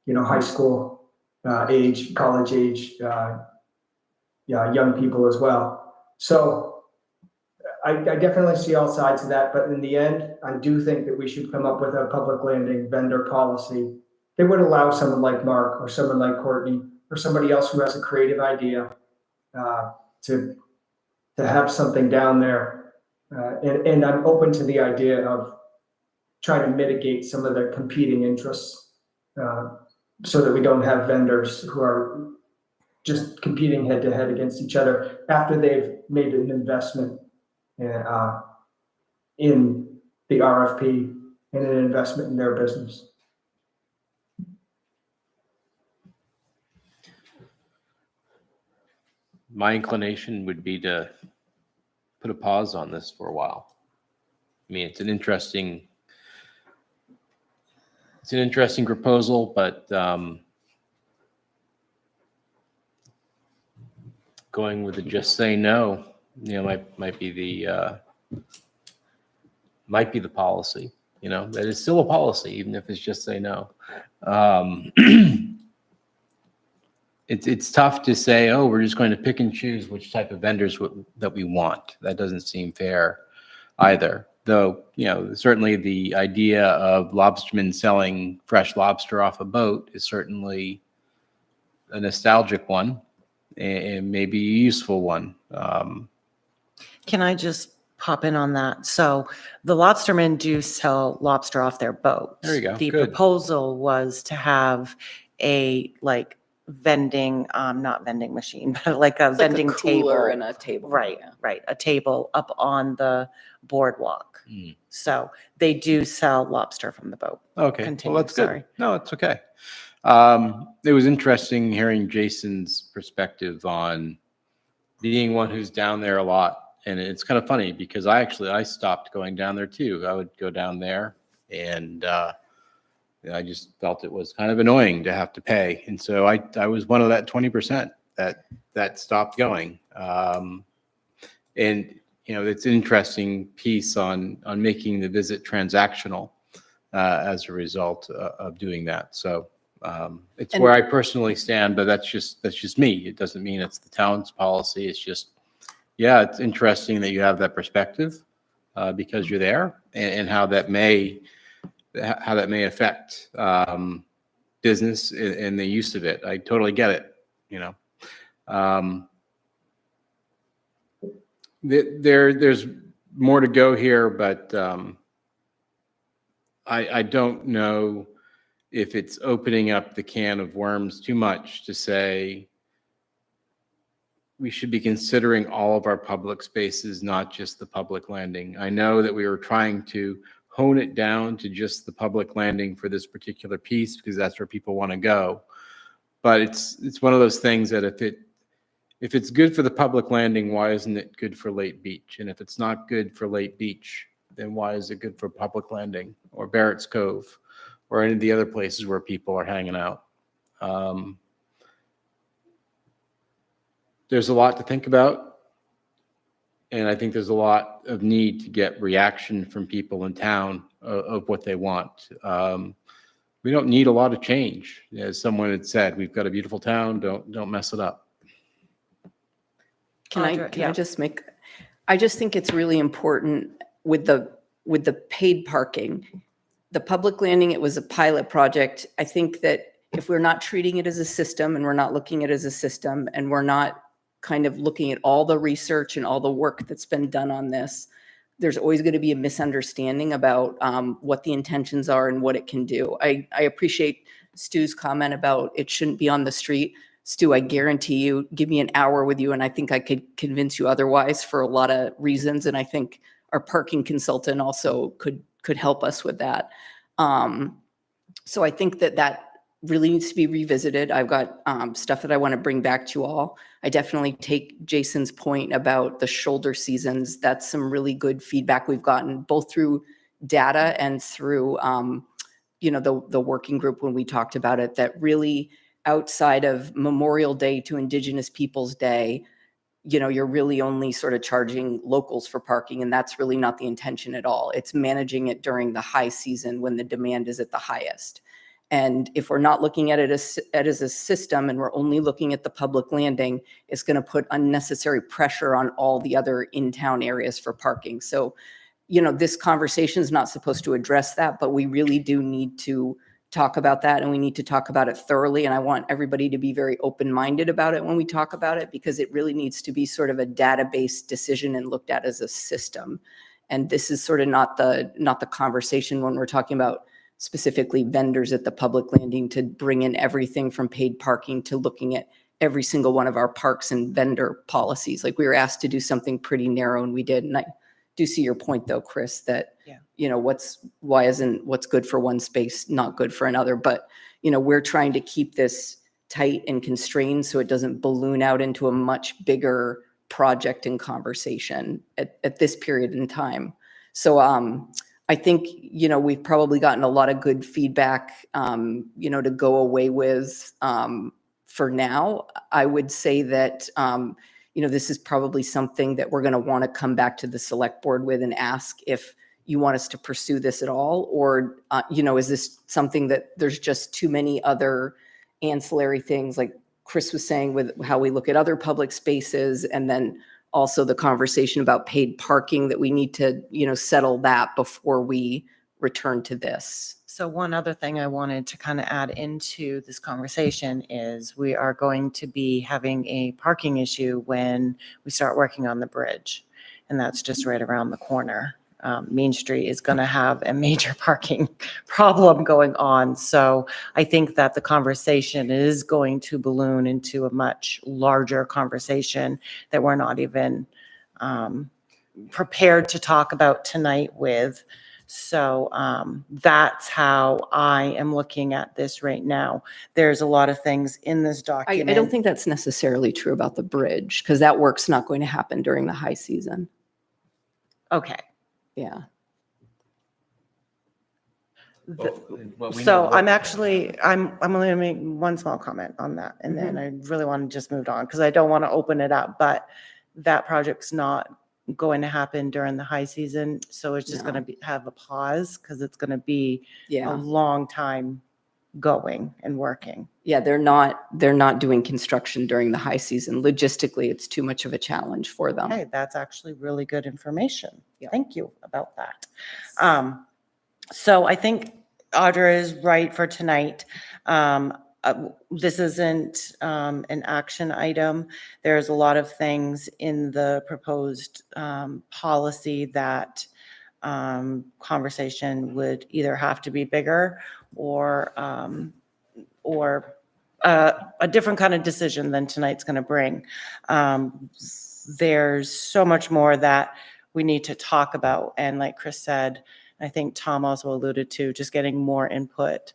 high school age, college age, young people as well. So I definitely see all sides of that, but in the end, I do think that we should come up with a public landing vendor policy that would allow someone like Mark or someone like Courtney or somebody else who has a creative idea to have something down there. And I'm open to the idea of trying to mitigate some of the competing interests so that we don't have vendors who are just competing head to head against each other after they've made an investment in the RFP and an investment in their business. my inclination would be to put a pause on this for a while. I mean, it's an interesting proposal, but going with the just say no, might be the policy. That is still a policy, even if it's just say no. It's tough to say, oh, we're just going to pick and choose which type of vendors that we want. That doesn't seem fair either. Though, certainly the idea of lobstermen selling fresh lobster off a boat is certainly a nostalgic one and maybe a useful one. Can I just pop in on that? So the lobstermen do sell lobster off their boat. There you go. The Good. proposal was to have a vending, not vending machine, but like a It's like a vending cooler table. and a table. Right, yeah. right. A table up on the boardwalk. Mm. So they do sell lobster from the boat. Okay, Continue, well, that's good. sorry. No, it's okay. It was interesting hearing Jason's perspective on being one who's down there a lot. And it's kind of funny because I stopped going down there too. I would go down there and I just felt it was kind of annoying to have to pay. And so I was one of that 20% that stopped going. And it's an interesting piece on making the visit transactional as a result of doing that. So it's where I personally stand, but that's just me. It doesn't mean it's the town's policy. It's just, yeah, it's interesting that you have that perspective because you're there and how that may affect business and the use of it. I totally get it. There's more to go here, but I don't know if it's opening up the can of worms too much to say we should be considering all of our public spaces, not just the public landing. I know that we were trying to hone it down to just the public landing for this particular piece because that's where people want to go. But it's one of those things that if it's good for the public landing, why isn't it good for Lake Beach? And if it's not good for Lake Beach, then why is it good for public landing or Barrett's Cove or any of the other places where people are hanging out? There's a lot to think about. And I think there's a lot of need to get reaction from people in town of what they want. We don't need a lot of change. As someone had said, we've got a beautiful town, don't mess it up. Can I Yeah. I just think it's really important with the paid parking. The public landing, it was a pilot project. I think that if we're not treating it as a system and we're not looking at it as a system and we're not kind of looking at all the research and all the work that's been done on this, there's always going to be a misunderstanding about what the intentions are and what it can do. I appreciate Stu's comment about it shouldn't be on the street. Stu, I guarantee you, give me an hour with you and I think I could convince you otherwise for a lot of reasons. And I think our parking consultant also could help us with that. So I think that really needs to be revisited. I've got stuff that I want to bring back to you all. I definitely take Jason's point about the shoulder seasons. That's some really good feedback we've gotten both through data and through the working group when we talked about it, that really outside of Memorial Day to Indigenous Peoples Day, you're really only sort of charging locals for parking, and that's really not the intention at all. It's managing it during the high season when the demand is at the highest. And if we're not looking at it as a system and we're only looking at the public landing, it's going to put unnecessary pressure on all the other in-town areas for parking. So, this conversation is not supposed to address that, but we really do need to talk about that, and we need to talk about it thoroughly. And I want everybody to be very open-minded about it when we talk about it, because it really needs to be sort of a database decision and looked at as a system. And this is sort of not the conversation when we're talking about specifically vendors at the public landing, to bring in everything from paid parking to looking at every single one of our parks and vendor policies. Like, we were asked to do something pretty narrow and we did. And I do see your point though, Chris, that, why isn't what's good for one space not good for another? But, we're trying to keep this tight and constrained so it doesn't balloon out into a much bigger project and conversation at this period in time. So I think, we've probably gotten a lot of good feedback, to go away with for now. I would say that, this is probably something that we're going to want to come back to the select board with and ask if you want us to pursue this at all, or, is this something that there's just too many other ancillary things, like Chris was saying, with how we look at other public spaces, and then also the conversation about paid parking, that we need to, settle that before we return to this. So one other thing I wanted to kind of add into this conversation is we are going to be having a parking issue when we start working on the bridge. And that's just right around the corner. Main Street is going to have a major parking problem going on. So I think that the conversation is going to balloon into a much larger conversation that we're not even prepared to talk about tonight with. So that's how I am looking at this right now. There's a lot of things in this document. I don't think that's necessarily true about the bridge, because that work's not going to happen during the high season. Okay. Yeah. So I'm only gonna make one small comment on that, and then I really want to just move on, because I don't want to open it up, but that project's not going to happen during the high season, so it's just No. going to have a pause, because it's going to be a Yeah. long time going and working. Yeah, they're not doing construction during the high season. Logistically, it's too much of a challenge for them. Okay, that's actually really good information. Yeah. Thank you about that. So I think Audra is right for tonight. This isn't an action item. There's a lot of things in the proposed policy that conversation would either have to be bigger or a different kind of decision than tonight's going to bring. There's so much more that we need to talk about. And like Chris said, I think Tom also alluded to, just getting more input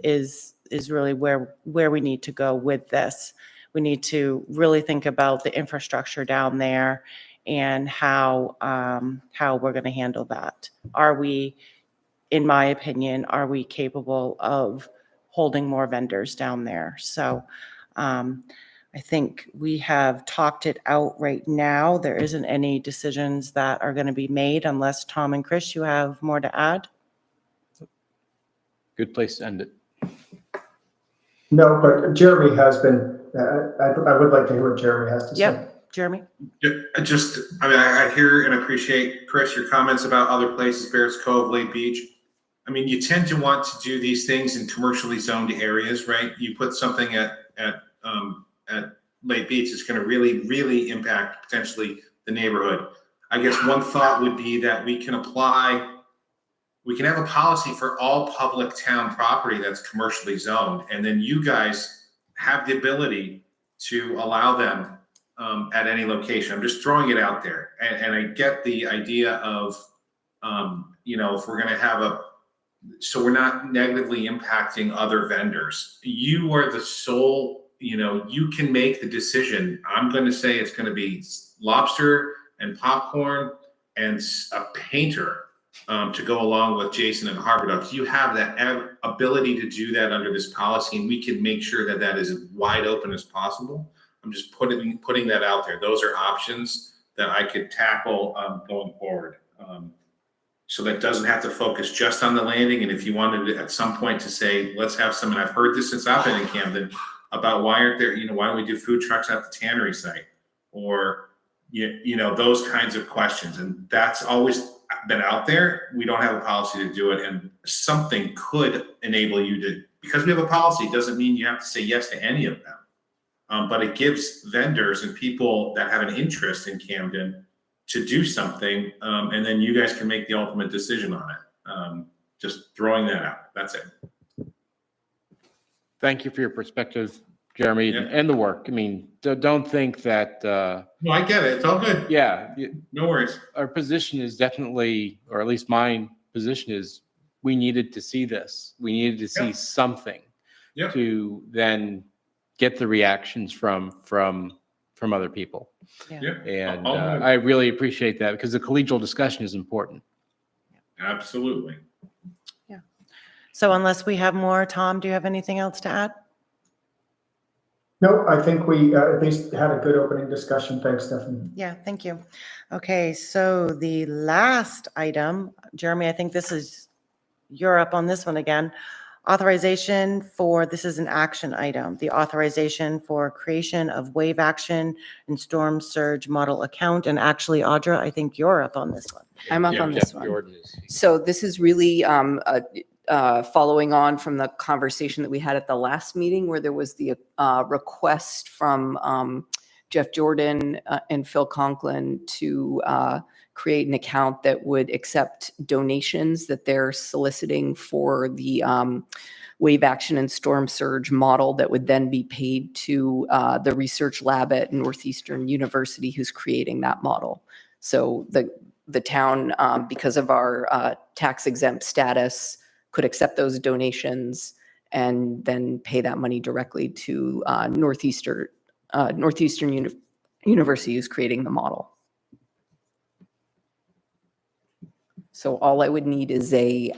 is really where we need to go with this. We need to really think about the infrastructure down there and how we're going to handle that. In my opinion, are we capable of holding more vendors down there? So I think we have talked it out right now. There isn't any decisions that are going to be made unless Tom and Chris, you have more to add? Good place to end it. No, but Jeremy has been, I would like to hear what Jeremy has to say. Yep, Jeremy? I hear and appreciate, Chris, your comments about other places, Barrett's Cove, Lake Beach. I mean, you tend to want to do these things in commercially zoned areas, right? You put something at Lake Beach, it's going to really impact potentially the neighborhood. I guess one thought would be that we can have a policy for all public town property that's commercially zoned, and then you guys have the ability to allow them at any location. I'm just throwing it out there. And I get the idea of, if we're going to so we're not negatively impacting other vendors. You are the sole, you can make the decision. I'm going to say it's going to be lobster and popcorn and a painter to go along with Jason and Harbor Ducks. You have that ability to do that under this policy, and we can make sure that that is as wide open as possible. I'm just putting that out there. Those are options that I could tackle going forward. So that doesn't have to focus just on the landing. And if you wanted to, at some point to say, let's have some, and I've heard this since I've been in Camden, about why aren't there, why don't we do food trucks at the tannery site? Or, those kinds of questions. And that's always been out there. We don't have a policy to do it. And something could enable you to, because we have a policy, doesn't mean you have to say yes to any of them. But it gives vendors and people that have an interest in Camden to do something, and then you guys can make the ultimate decision on it. Just throwing that out. That's it. Thank you for your perspective, Jeremy, Yeah. and the work. I mean, don't think that. No, I get it. It's all good. Yeah. No worries. Our position is definitely, or at least my position is, we needed to see this. We needed to see something. Yep. to then get the reactions from other people. Yep. And I'll- I really appreciate that because the collegial discussion is important. Absolutely. So unless we have more, Tom, do you have anything else to add? No, I think we at least had a good opening discussion. Thanks, Stephanie. Yeah, thank you. Okay, so the last item, Jeremy, I think this is, you're up on this one again. Authorization for, this is an action item, the authorization for creation of wave action and storm surge model account. And actually, Audra, I think you're up on this one. I'm up Yeah, on this Jeff one. Jordan is- So this is really following on from the conversation that we had at the last meeting where there was the request from Jeff Jordan and Phil Conklin to create an account that would accept donations that they're soliciting for the wave action and storm surge model that would then be paid to the research lab at Northeastern University who's creating that model. So the town, because of our tax exempt status, could accept those donations and then pay that money directly to Northeastern University who's creating the model. So all I would need is a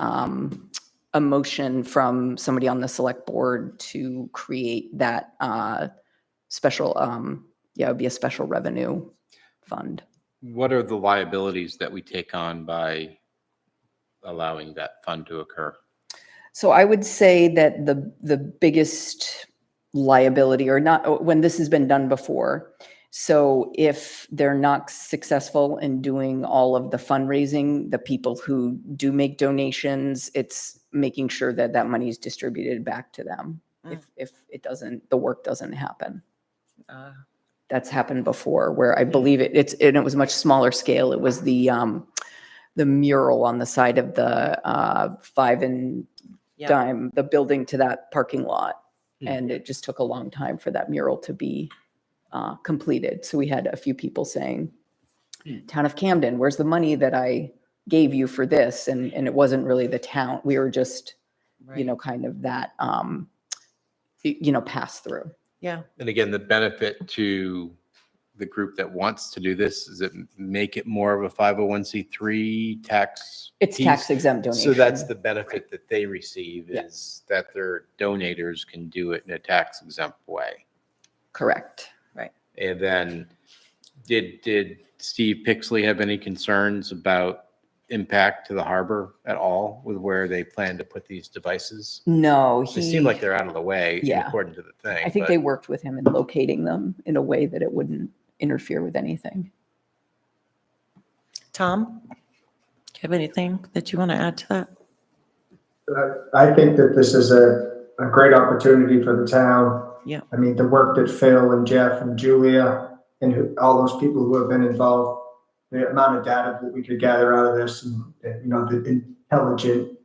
motion from somebody on the select board to create that special, it would be a special revenue fund. What are the liabilities that we take on by allowing that fund to occur? So I would say that the biggest liability, or not, when this has been done before, so if they're not successful in doing all of the fundraising, the people who do make donations, it's making sure that that money is distributed back to them. If it doesn't, the work doesn't happen. That's happened before where I believe and it was much smaller scale. It was the mural on the side of the 5 and dime, the building to that parking lot. And it just took a long time for that mural to be completed. So we had a few people saying, Town of Camden, where's the money that I gave you for this? And it wasn't really the town. We were just, kind of that, pass through. Yeah. And again, the benefit to the group that wants to do this is it make it more of a 501c3 tax. It's piece. tax exempt donation. So that's the benefit that they receive is that their donators can do it in a tax exempt way. Correct. And then did Steve Pixley have any concerns about impact to the harbor at all with where they plan to put these devices? No, They seem like they're out of the way Yeah. according to the thing. I think but- they worked with him in locating them in a way that it wouldn't interfere with anything. Tom, do you have anything that you want to add to that? I think that this is a great opportunity for the town. Yeah. I mean, the work that Phil and Jeff and Julia and all those people who have been involved, the amount of data that we could gather out of this and the intelligent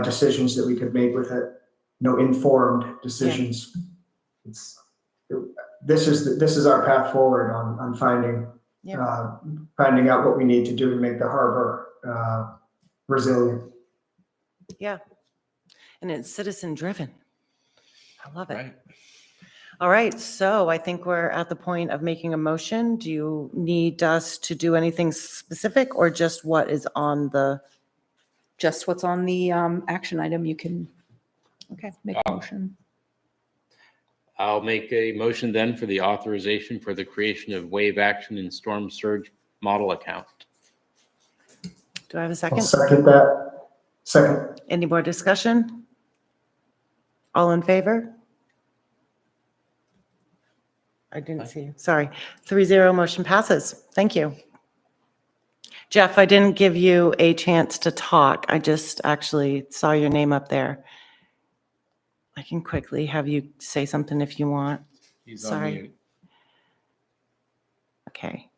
decisions that we could make with it, informed decisions. This is our path forward on finding out what we need to do to make the harbor resilient. Yeah. And it's citizen driven. I love it. Right. All right. So I think we're at the point of making a motion. Do you need us to do anything specific or just what is on the? Just what's on the action item, you can make a motion. I'll make a motion then for the authorization for the creation of wave action and storm surge model account. Do I have a I'll second? second that. Second. Any more discussion? All in favor? I didn't see you. Sorry. 3-0 motion passes. Thank you. Jeff, I didn't give you a chance to talk. I just actually saw your name up there. I can quickly have you say something if you want. He's on Sorry. mute. Okay.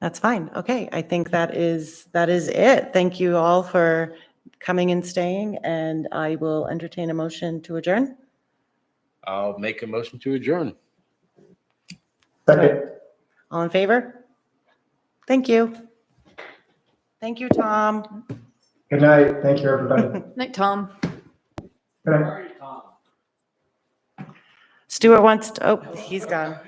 That's fine. Okay, I think that is it. Thank you all for coming and staying, and I will entertain a motion to adjourn. I'll make a motion to adjourn. Second. All in favor? Thank you. Thank you, Tom. Good night. Thank you, everybody. Night, Tom. Good night. Stuart wants to, oh, he's gone.